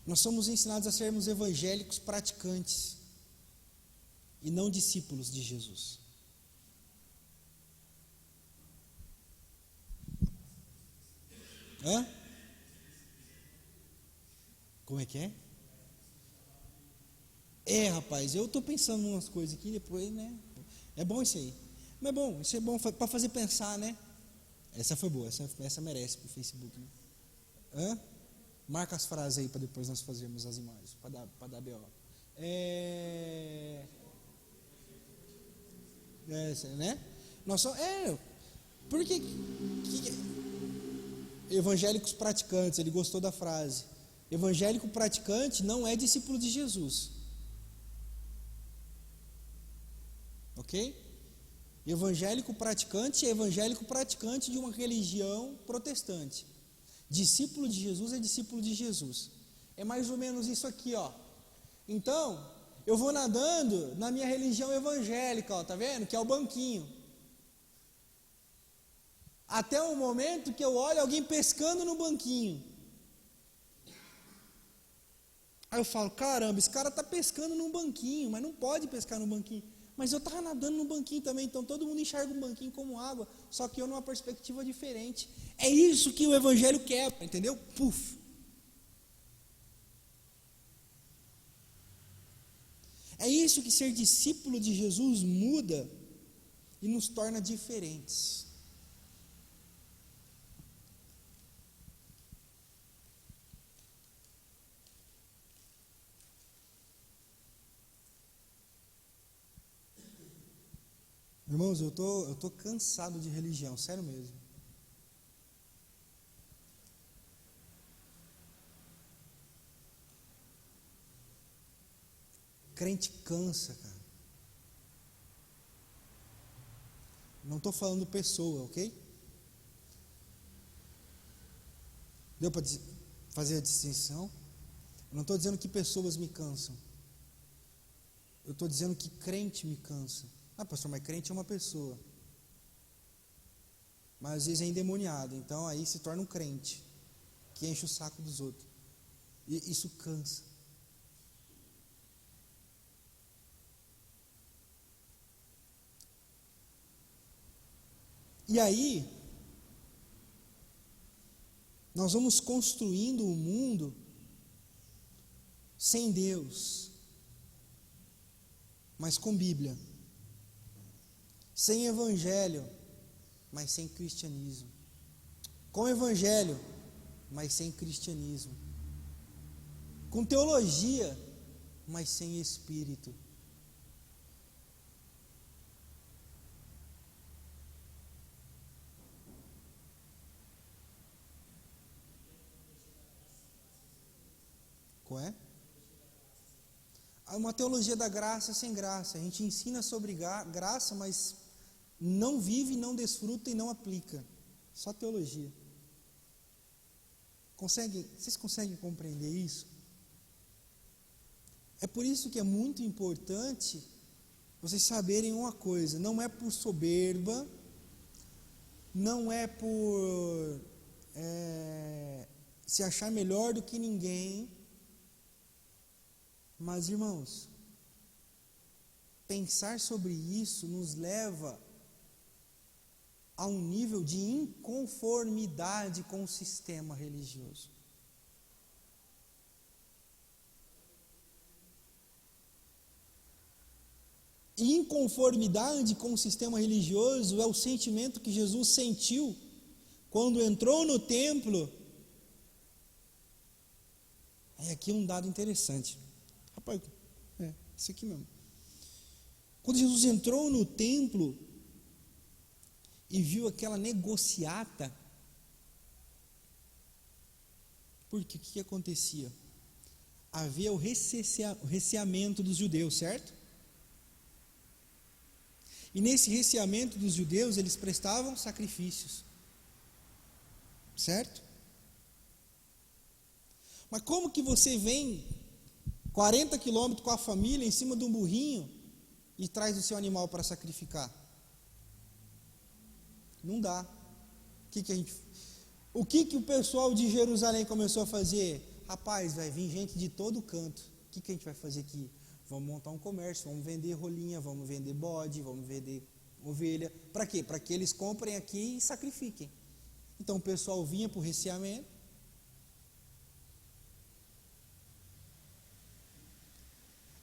Nós somos ensinados a sermos evangélicos praticantes e não discípulos de Jesus. Hã? Como é que é? Rapaz, eu estou pensando em umas coisas aqui, depois, né? É bom isso aí. Mas é bom, isso é bom para fazer pensar, né? Essa foi boa, essa merece para o Facebook, né? Hã? Marca as frases aí para depois nós fazermos as imagens, para dar BO. Né? Nós somos, porque evangélicos praticantes, ele gostou da frase. Evangélico praticante não é discípulo de Jesus. Ok? Evangélico praticante é evangélico praticante de uma religião protestante. Discípulo de Jesus é discípulo de Jesus. É mais ou menos isso aqui, ó. Então, eu vou nadando na minha religião evangélica, ó, tá vendo? Que é o banquinho. Até o momento que eu olho alguém pescando no banquinho. Aí eu falo, caramba, esse cara está pescando num banquinho, mas não pode pescar no banquinho. Mas eu estava nadando no banquinho também, então todo mundo enxerga o banquinho como água, só que eu numa perspectiva diferente. É isso que o evangelho quer, entendeu? Puf. É isso que ser discípulo de Jesus muda e nos torna diferentes. Irmãos, eu tô cansado de religião, sério mesmo. Crente cansa, cara. Não estou falando pessoa, ok? Deu para fazer a distinção? Eu não estou dizendo que pessoas me cansam. Eu estou dizendo que crente me cansa. Ah, pastor, mas crente é uma pessoa. Mas às vezes é endemoniado, então aí se torna um crente que enche o saco dos outros. E isso cansa. E aí, nós vamos construindo um mundo sem Deus, mas com Bíblia. Sem evangelho, mas sem cristianismo. Com evangelho, mas sem cristianismo. Com teologia, mas sem espírito. Qual é? Uma teologia da graça sem graça. A gente ensina sobre graça, mas não vive, não desfruta e não aplica. Só teologia. Vocês conseguem compreender isso? É por isso que é muito importante vocês saberem uma coisa. Não é por soberba, não é por se achar melhor do que ninguém. Mas, irmãos, pensar sobre isso nos leva a um nível de inconformidade com o sistema religioso. Inconformidade com o sistema religioso é o sentimento que Jesus sentiu quando entrou no templo. Aqui um dado interessante. Rapaz, isso aqui mesmo. Quando Jesus entrou no templo e viu aquela negociata, porque o que acontecia? Havia o receamento dos judeus, certo? E nesse receamento dos judeus, eles prestavam sacrifícios, certo? Mas como que você vem 40 quilômetros com a família em cima de um burrinho e traz o seu animal para sacrificar? Não dá. O que o pessoal de Jerusalém começou a fazer? Rapaz, vai vir gente de todo canto. O que a gente vai fazer aqui? Vamos montar um comércio, vamos vender rolinha, vamos vender bode, vamos vender ovelha. Para quê? Para que eles comprem aqui e sacrifiquem. Então o pessoal vinha para o receamento.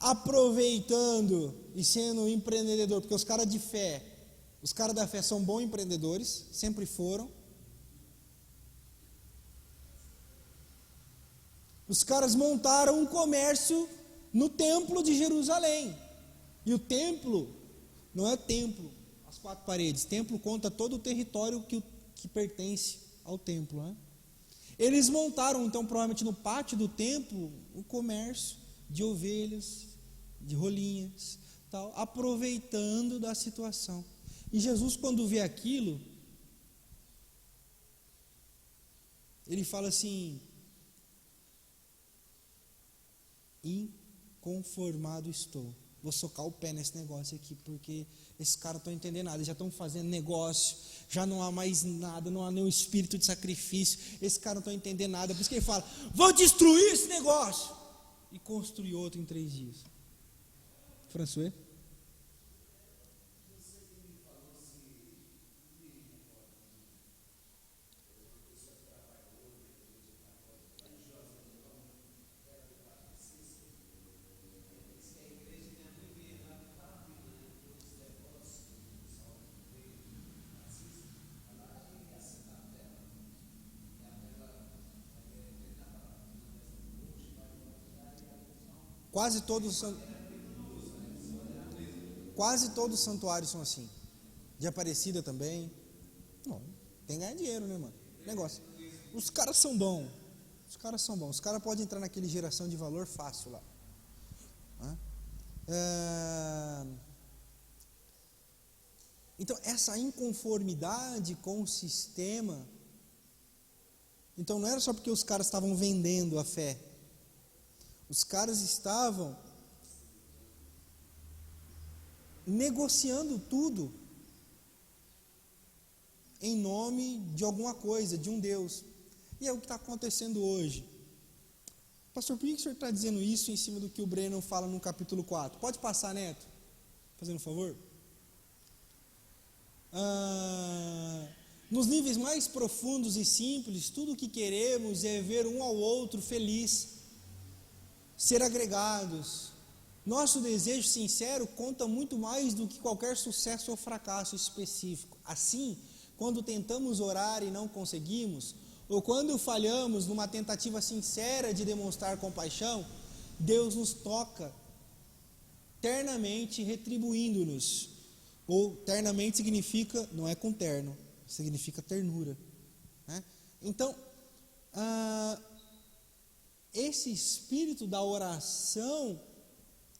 Aproveitando e sendo empreendedor, porque os caras da fé são bons empreendedores, sempre foram. Os caras montaram um comércio no templo de Jerusalém. E o templo não é templo, as 4 paredes. Templo conta todo o território que pertence ao templo, né? Eles montaram, então, provavelmente no pátio do templo, o comércio de ovelhas, de rolinhas, tal, aproveitando da situação. E Jesus, quando vê aquilo, ele fala assim: inconformado estou. Vou socar o pé nesse negócio aqui, porque esses caras não estão entendendo nada, já estão fazendo negócio, já não há mais nada, não há nenhum espírito de sacrifício, esses caras não estão entendendo nada, por isso que ele fala: vou destruir esse negócio, e construir outro em 3 dias. François? Quase todos os santuários são assim. De Aparecida também. Não, tem que ganhar dinheiro, né, mano? Negócio. Os caras são bons. Os caras podem entrar naquele geração de valor fácil lá. Então, essa inconformidade com o sistema. Então, não era só porque os caras estavam vendendo a fé. Os caras estavam negociando tudo em nome de alguma coisa, de um Deus. E é o que está acontecendo hoje. Pastor, por que o senhor está dizendo isso em cima do que o Breno fala no capítulo 4? Pode passar, Neto? Fazendo um favor. Nos níveis mais profundos e simples, tudo o que queremos é ver um ao outro feliz, ser agregados. Nosso desejo sincero conta muito mais do que qualquer sucesso ou fracasso específico. Assim, quando tentamos orar e não conseguimos, ou quando falhamos numa tentativa sincera de demonstrar compaixão, Deus nos toca ternamente, retribuindo-nos. Ou ternamente significa, não é com terno, significa ternura, né? Então, esse espírito da oração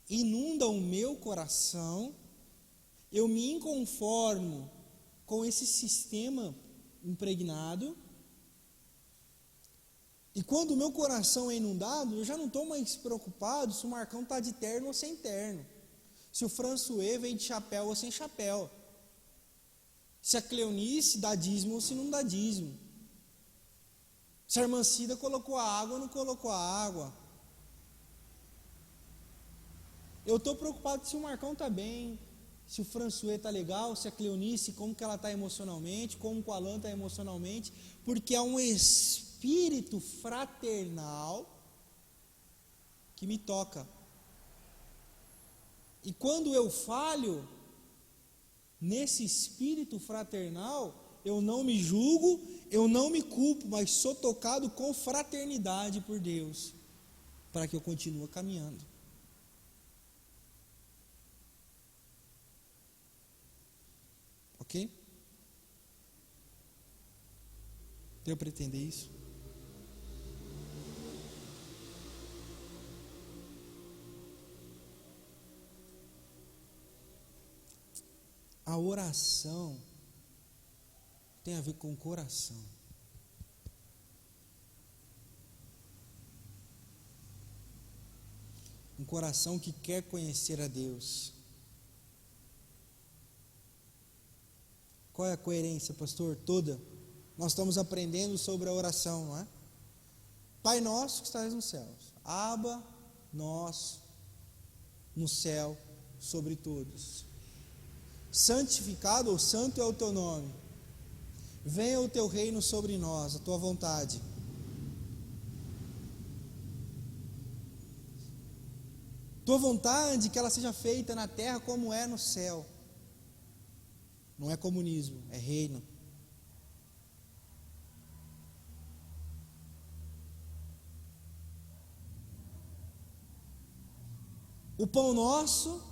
inunda o meu coração, eu me inconformo com esse sistema impregnado, e quando o meu coração é inundado, eu já não estou mais preocupado se o Marcão está de terno ou sem terno, se o François vem de chapéu ou sem chapéu, se a Cleonice dá dízimo ou se não dá dízimo, se a irmã Cida colocou a água ou não colocou a água. Eu estou preocupado se o Marcão está bem, se o François está legal, se a Cleonice, como que ela está emocionalmente, como que o Alan está emocionalmente, porque há um espírito fraternal que me toca. E quando eu falho nesse espírito fraternal, eu não me julgo, eu não me culpo, mas sou tocado com fraternidade por Deus, para que eu continue caminhando. Ok? Deu para entender isso? A oração tem a ver com o coração. Um coração que quer conhecer a Deus. Qual é a coerência, pastor? Toda. Nós estamos aprendendo sobre a oração, não é? Pai nosso que estás nos céus, Abba, nosso, no céu, sobre todos. Santificado ou santo é o teu nome. Venha o teu reino sobre nós, a tua vontade. Tua vontade, que ela seja feita na terra como é no céu. Não é comunismo, é reino. O pão nosso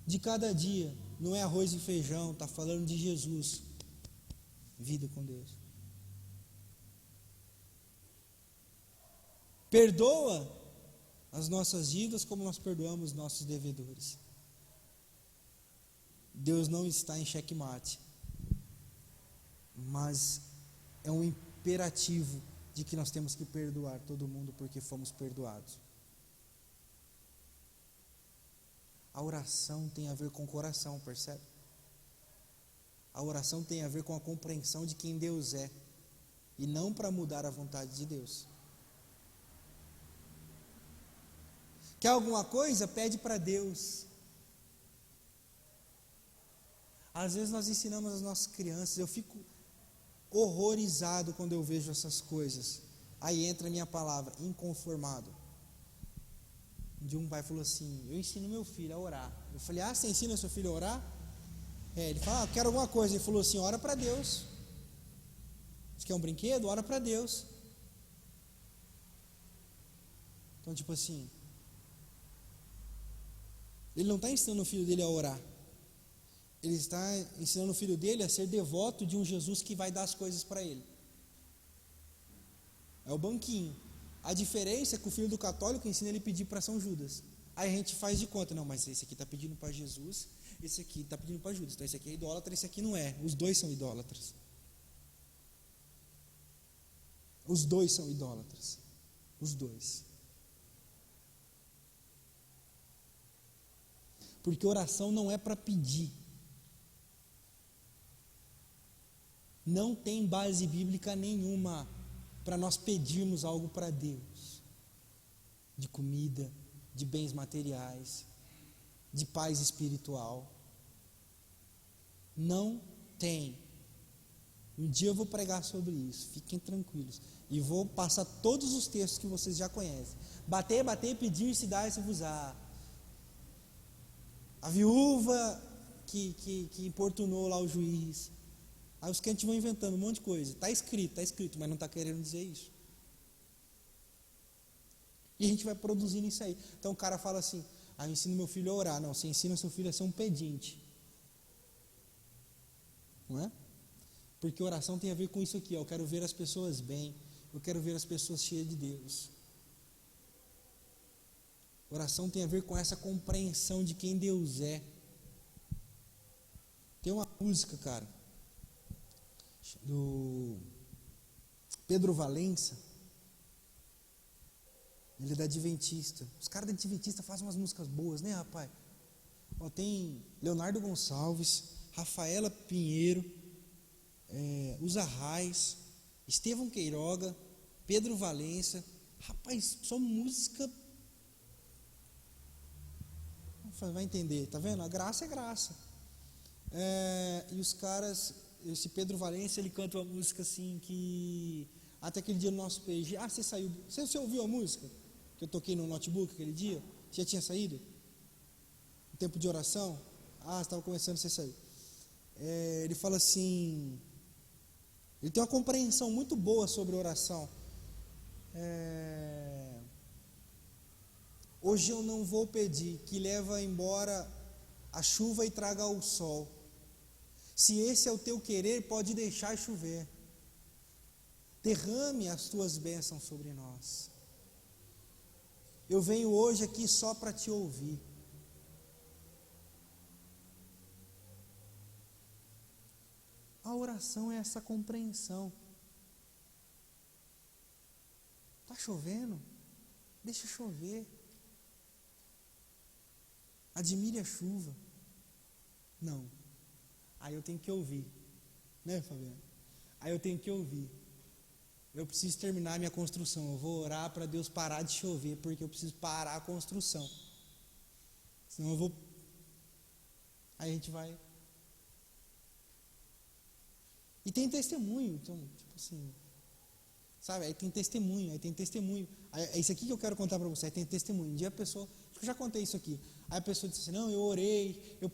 de cada dia não é arroz e feijão, está falando de Jesus. Vida com Deus. Perdoa as nossas dívidas como nós perdoamos nossos devedores. Deus não está em xeque-mate, mas é um imperativo de que nós temos que perdoar todo mundo porque fomos perdoados. A oração tem a ver com o coração, percebe? A oração tem a ver com a compreensão de quem Deus é, e não para mudar a vontade de Deus. Quer alguma coisa? Pede para Deus. Às vezes nós ensinamos as nossas crianças, eu fico horrorizado quando eu vejo essas coisas. Aí entra a minha palavra, inconformado. Um pai falou assim: eu ensino meu filho a orar. Eu falei: você ensina seu filho a orar? Ele falou: eu quero alguma coisa. Ele falou assim: ora para Deus. Você quer um brinquedo? Ora para Deus. Então, tipo assim, ele não está ensinando o filho dele a orar. Ele está ensinando o filho dele a ser devoto de um Jesus que vai dar as coisas para ele. É o banquinho. A diferença é que o filho do católico ensina ele a pedir para São Judas. Aí a gente faz de conta: não, mas esse aqui está pedindo para Jesus, esse aqui está pedindo para Judas. Então esse aqui é idólatra, esse aqui não é. Os dois são idólatras. Os dois são idólatras. Os dois. Porque oração não é para pedir. Não tem base bíblica nenhuma para nós pedirmos algo para Deus, de comida, de bens materiais, de paz espiritual. Não tem. Um dia eu vou pregar sobre isso, fiquem tranquilos, e vou passar todos os textos que vocês já conhecem. Bater, pedir, se dar, se vos dá. A viúva que importunou lá o juiz. Aí os crentes vão inventando um monte de coisa. Está escrito, mas não está querendo dizer isso. E a gente vai produzindo isso aí. Então o cara fala assim: eu ensino meu filho a orar. Não, você ensina seu filho a ser um pedinte. Não é? Porque oração tem a ver com isso aqui. Eu quero ver as pessoas bem. Eu quero ver as pessoas cheias de Deus. Oração tem a ver com essa compreensão de quem Deus é. Tem uma música, cara, do Pedro Valença. Ele é da Adventista. Os caras da Adventista fazem umas músicas boas, né, rapaz? Tem Leonardo Gonçalves, Rafaela Pinheiro, Usa Reis, Estevão Queiroga, Pedro Valença. Rapaz, só música. Vai entender, tá vendo? A graça é graça. E os caras, esse Pedro Valença, ele canta uma música assim que até aquele dia no nosso PG, você saiu, você ouviu a música que eu toquei no notebook aquele dia? Você já tinha saído? No tempo de oração? Você estava começando, você saiu. Ele fala assim, ele tem uma compreensão muito boa sobre oração. Hoje eu não vou pedir que leva embora a chuva e traga o sol. Se esse é o teu querer, pode deixar chover. Derrame as tuas bênçãos sobre nós. Eu venho hoje aqui só para te ouvir. A oração é essa compreensão. Está chovendo? Deixa chover. Admire a chuva. Não. Aí eu tenho que ouvir. Né, Fabiano? Aí eu tenho que ouvir. Eu preciso terminar a minha construção. Eu vou orar para Deus parar de chover, porque eu preciso parar a construção. Senão eu vou. Aí a gente vai. E tem testemunho, então, tipo assim. Sabe? Aí tem testemunho. É isso aqui que eu quero contar para você. Aí tem testemunho. Um dia a pessoa. Acho que eu já contei isso aqui. Aí a pessoa disse assim: não, eu orei, eu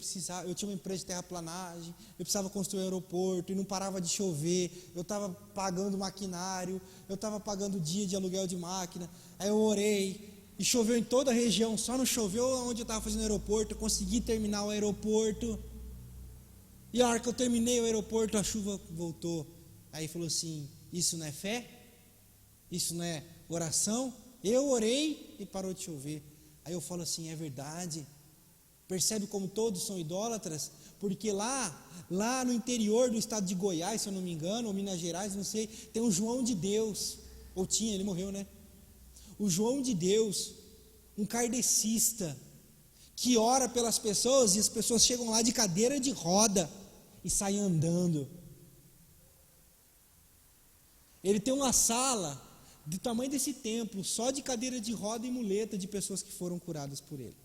tinha uma empresa de terraplanagem, eu precisava construir um aeroporto e não parava de chover, eu estava pagando maquinário, eu estava pagando dia de aluguel de máquina. Aí eu orei e choveu em toda a região, só não choveu onde eu estava fazendo o aeroporto. Eu consegui terminar o aeroporto. E a hora que eu terminei o aeroporto, a chuva voltou. Aí falou assim: isso não é fé? Isso não é oração? Eu orei e parou de chover. Aí eu falo assim: é verdade. Percebe como todos são idólatras? Porque lá no interior do estado de Goiás, se eu não me engano, ou Minas Gerais, não sei, tem o João de Deus. Ou tinha, ele morreu, né? O João de Deus, um kardecista, que ora pelas pessoas e as pessoas chegam lá de cadeira de roda e saem andando. Ele tem uma sala do tamanho desse templo, só de cadeira de roda e muleta de pessoas que foram curadas por ele.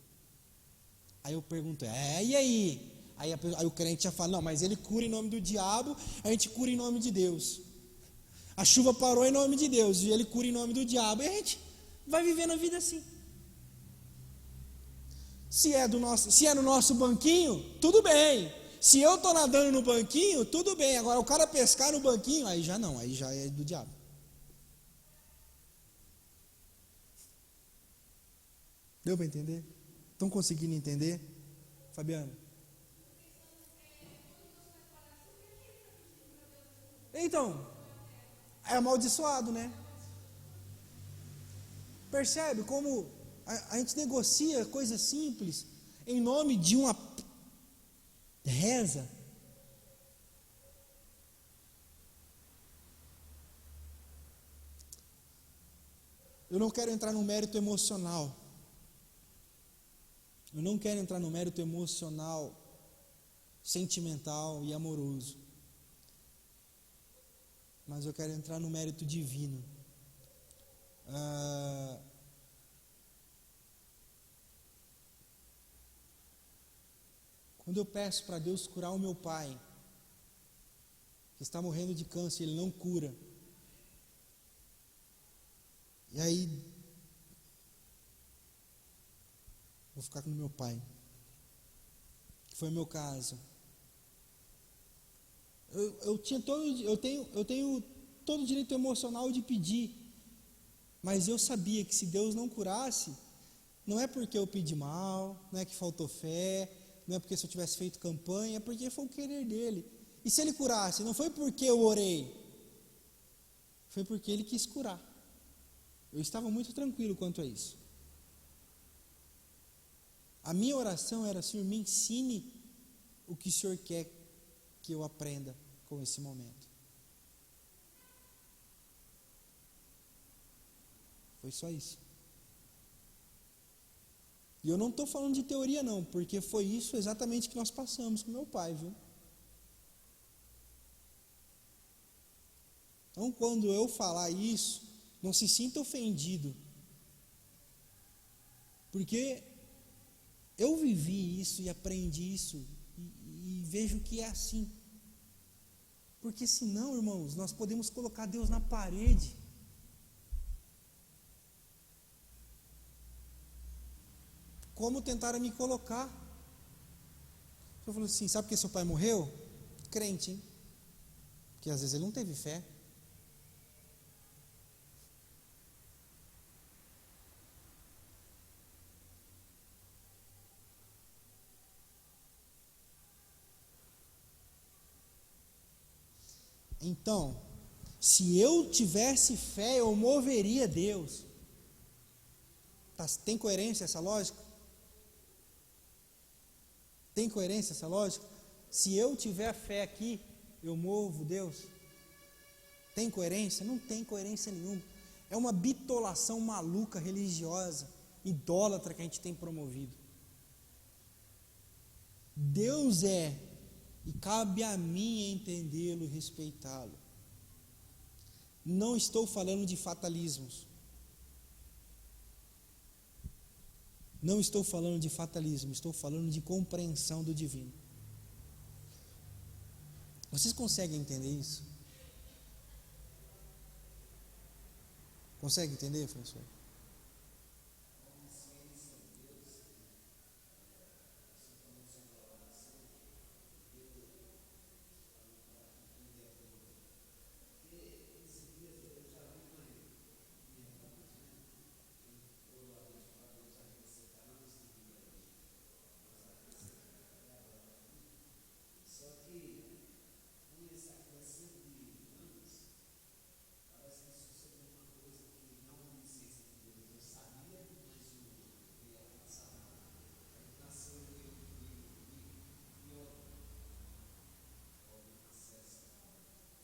Aí eu pergunto: e aí? Aí o crente já fala: não, mas ele cura em nome do diabo, a gente cura em nome de Deus. A chuva parou em nome de Deus e ele cura em nome do diabo, e a gente vai vivendo a vida assim. Se é no nosso banquinho, tudo bem. Se eu estou nadando no banquinho, tudo bem. Agora o cara pescar no banquinho, aí já não, aí já é do diabo. Deu para entender? Estão conseguindo entender? Fabiano? Então, é amaldiçoado, né? Percebe como a gente negocia coisas simples em nome de uma reza? Eu não quero entrar no mérito emocional. Eu não quero entrar no mérito emocional, sentimental e amoroso. Mas eu quero entrar no mérito divino. Quando eu peço para Deus curar o meu pai, que está morrendo de câncer, ele não cura. E aí, vou ficar com o meu pai, que foi o meu caso. Eu tenho todo o direito emocional de pedir, mas eu sabia que se Deus não curasse, não é porque eu pedi mal, não é que faltou fé, não é porque se eu tivesse feito campanha, é porque foi o querer dele. E se ele curasse, não foi porque eu orei, foi porque ele quis curar. Eu estava muito tranquilo quanto a isso. A minha oração era: Senhor, me ensine o que o Senhor quer que eu aprenda com esse momento. Foi só isso. E eu não estou falando de teoria não, porque foi isso exatamente que nós passamos com meu pai, viu? Então, quando eu falar isso, não se sinta ofendido, porque eu vivi isso e aprendi isso e vejo que é assim. Porque senão, irmãos, nós podemos colocar Deus na parede. Como tentaram me colocar. Eu falo assim: sabe por que seu pai morreu? Crente, hein? Porque às vezes ele não teve fé. Então, se eu tivesse fé, eu moveria Deus. Tem coerência essa lógica? Tem coerência essa lógica? Se eu tiver fé aqui, eu movo Deus. Tem coerência? Não tem coerência nenhuma. É uma bitolação maluca, religiosa, idólatra que a gente tem promovido. Deus é E cabe a mim entendê-lo e respeitá-lo. Não estou falando de fatalismos. Não estou falando de fatalismo, estou falando de compreensão do divino. Vocês conseguem entender isso? Consegue entender, professor?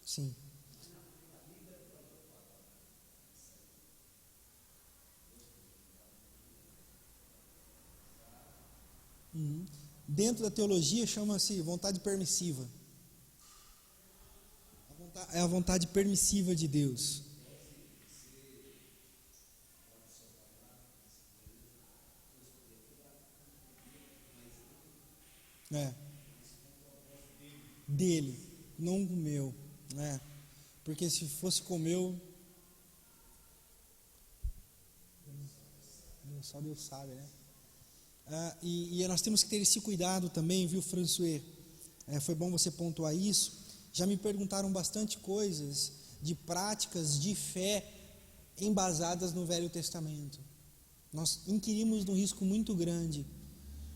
Sim. Dentro da teologia chama-se vontade permissiva. É a vontade permissiva de Deus. É. Dele, não o meu. É. Porque se fosse com o meu, só Deus sabe, né? E nós temos que ter esse cuidado também, viu, François? Foi bom você pontuar isso. Já me perguntaram bastante coisas de práticas de fé embasadas no Velho Testamento. Nós inquirimos num risco muito grande.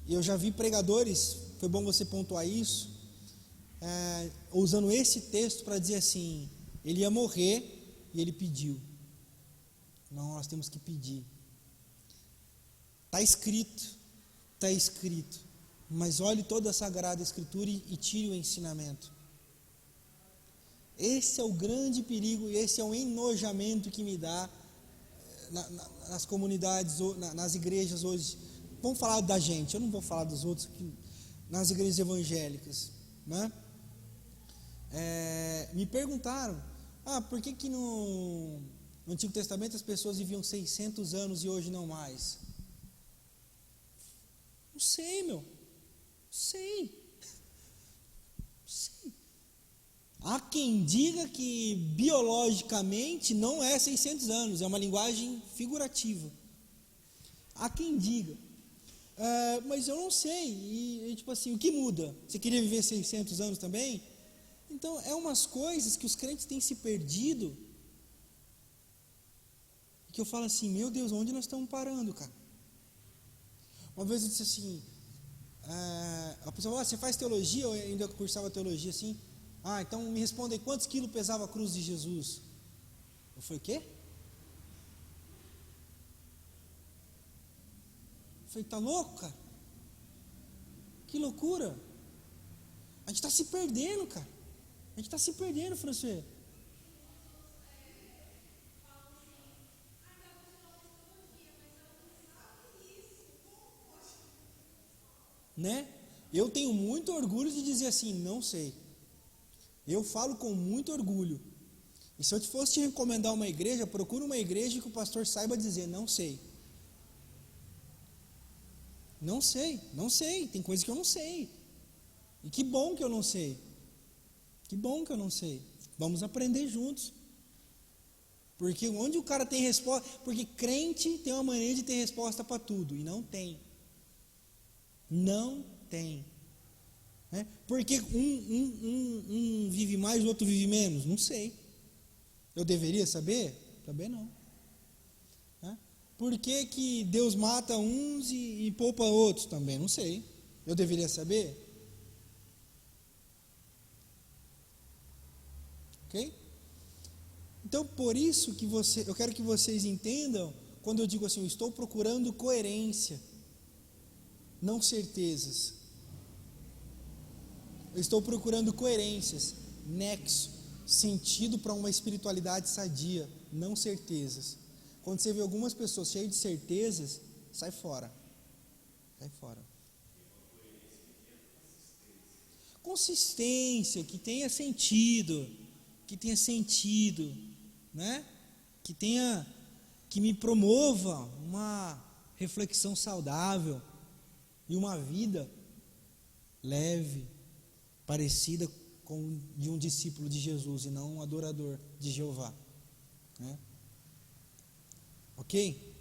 E eu já vi pregadores, foi bom você pontuar isso, usando esse texto para dizer assim: ele ia morrer e ele pediu. Não, nós temos que pedir. Está escrito, mas olhe toda a Sagrada Escritura e tire o ensinamento. Esse é o grande perigo, esse é o enojamento que me dá nas comunidades, nas igrejas hoje. Vamos falar da gente, eu não vou falar dos outros, nas igrejas evangélicas, né? Me perguntaram, por que no Antigo Testamento as pessoas viviam 600 anos e hoje não mais? Não sei, meu. Sei. Há quem diga que biologicamente não é 600 anos, é uma linguagem figurativa. Há quem diga. Mas eu não sei. E tipo assim, o que muda? Você queria viver 600 anos também? Então, é umas coisas que os crentes têm se perdido, que eu falo assim, meu Deus, onde nós estamos parando, cara? Uma vez eu disse assim, a pessoa, você faz teologia? Eu ainda cursava teologia assim. Então me responda aí, quantos quilos pesava a cruz de Jesus? Eu falei, o quê? Eu falei, tá louco, cara? Que loucura! A gente está se perdendo, cara. A gente está se perdendo, François. Né? Eu tenho muito orgulho de dizer assim, não sei. Eu falo com muito orgulho. E se eu fosse te recomendar uma igreja, procura uma igreja que o pastor saiba dizer, não sei. Não sei, não sei. Tem coisa que eu não sei. E que bom que eu não sei. Que bom que eu não sei. Vamos aprender juntos. Porque onde o cara tem resposta... Porque crente tem uma maneira de ter resposta para tudo. E não tem. Não tem. Porque um vive mais, o outro vive menos? Não sei. Eu deveria saber? Também não. Por que Deus mata uns e poupa outros? Também não sei. Eu deveria saber? Ok? Então, por isso que eu quero que vocês entendam, quando eu digo assim, eu estou procurando coerência, não certezas. Eu estou procurando coerências, nexo, sentido para uma espiritualidade sadia, não certezas. Quando você vê algumas pessoas cheias de certezas, sai fora. Sai fora. consistência, que tenha sentido, né? Que me promova uma reflexão saudável e uma vida leve, parecida com de um discípulo de Jesus e não um adorador de Jeová, né? Ok?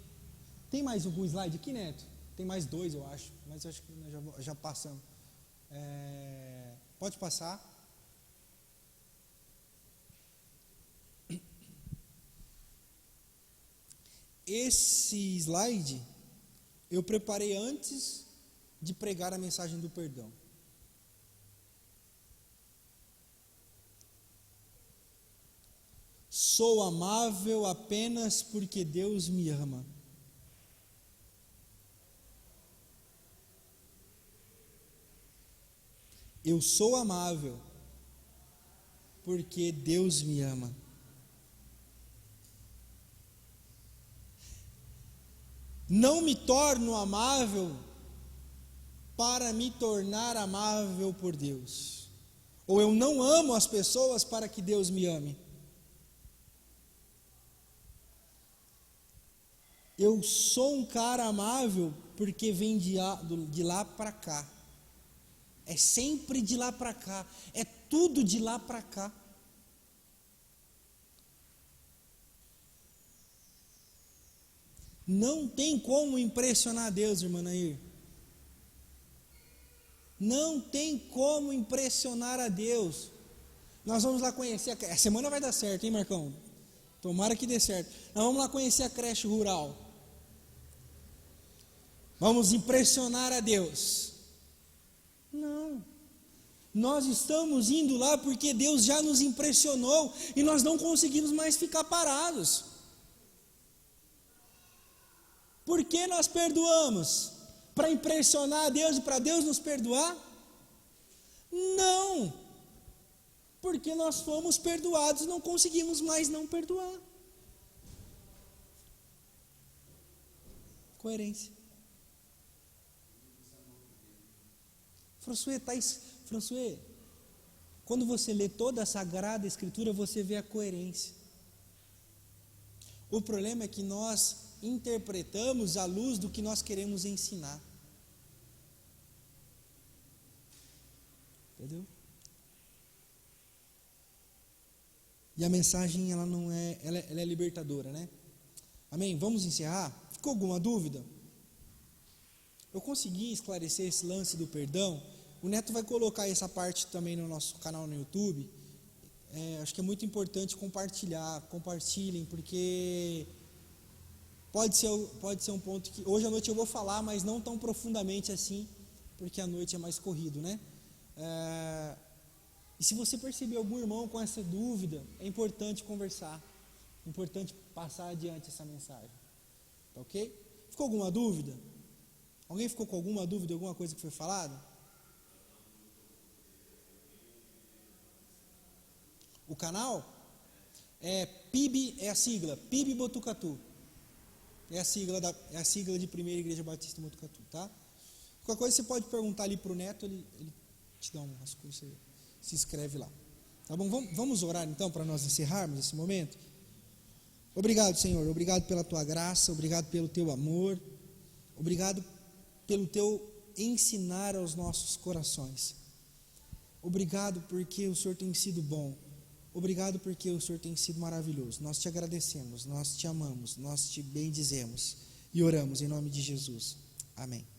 Tem mais algum slide aqui, Neto? Tem mais 2, eu acho, mas eu acho que nós já passamos. Pode passar. Esse slide eu preparei antes de pregar a mensagem do perdão. Sou amável apenas porque Deus me ama. Eu sou amável porque Deus me ama. Não me torno amável para me tornar amável por Deus. Ou eu não amo as pessoas para que Deus me ame. Eu sou um cara amável porque vem de lá para cá. É sempre de lá para cá. É tudo de lá para cá. Não tem como impressionar Deus, irmã Nair. Não tem como impressionar a Deus. Nós vamos lá conhecer. A semana vai dar certo, hein, Marcão? Tomara que dê certo. Nós vamos lá conhecer a creche rural. Vamos impressionar a Deus. Não. Nós estamos indo lá porque Deus já nos impressionou e nós não conseguimos mais ficar parados. Por que nós perdoamos? Para impressionar a Deus e para Deus nos perdoar? Não. Porque nós fomos perdoados e não conseguimos mais não perdoar. Coerência. François, quando você lê toda a Sagrada Escritura, você vê a coerência. O problema é que nós interpretamos à luz do que nós queremos ensinar. Entendeu? E a mensagem, ela não é, ela é libertadora, né? Amém? Vamos encerrar? Ficou alguma dúvida? Eu consegui esclarecer esse lance do perdão. O Neto vai colocar essa parte também no nosso canal no YouTube. Acho que é muito importante compartilhem, porque pode ser um ponto que hoje à noite eu vou falar, mas não tão profundamente assim, porque a noite é mais corrido, né? E se você perceber algum irmão com essa dúvida, é importante conversar, é importante passar adiante essa mensagem, tá ok? Ficou alguma dúvida? Alguém ficou com alguma dúvida, alguma coisa que foi falada? O canal? PIB é a sigla, PIB Botucatu. É a sigla de Primeira Igreja Batista Botucatu, tá? Qualquer coisa você pode perguntar ali para o Neto, ele te dá umas coisas, você se inscreve lá. Tá bom? Vamos orar então para nós encerrarmos esse momento? Obrigado, Senhor, obrigado pela Tua graça, obrigado pelo Teu amor, obrigado pelo Teu ensinar aos nossos corações. Obrigado porque o Senhor tem sido bom. Obrigado porque o Senhor tem sido maravilhoso. Nós te agradecemos, nós te amamos, nós te bendizemos e oramos em nome de Jesus. Amém.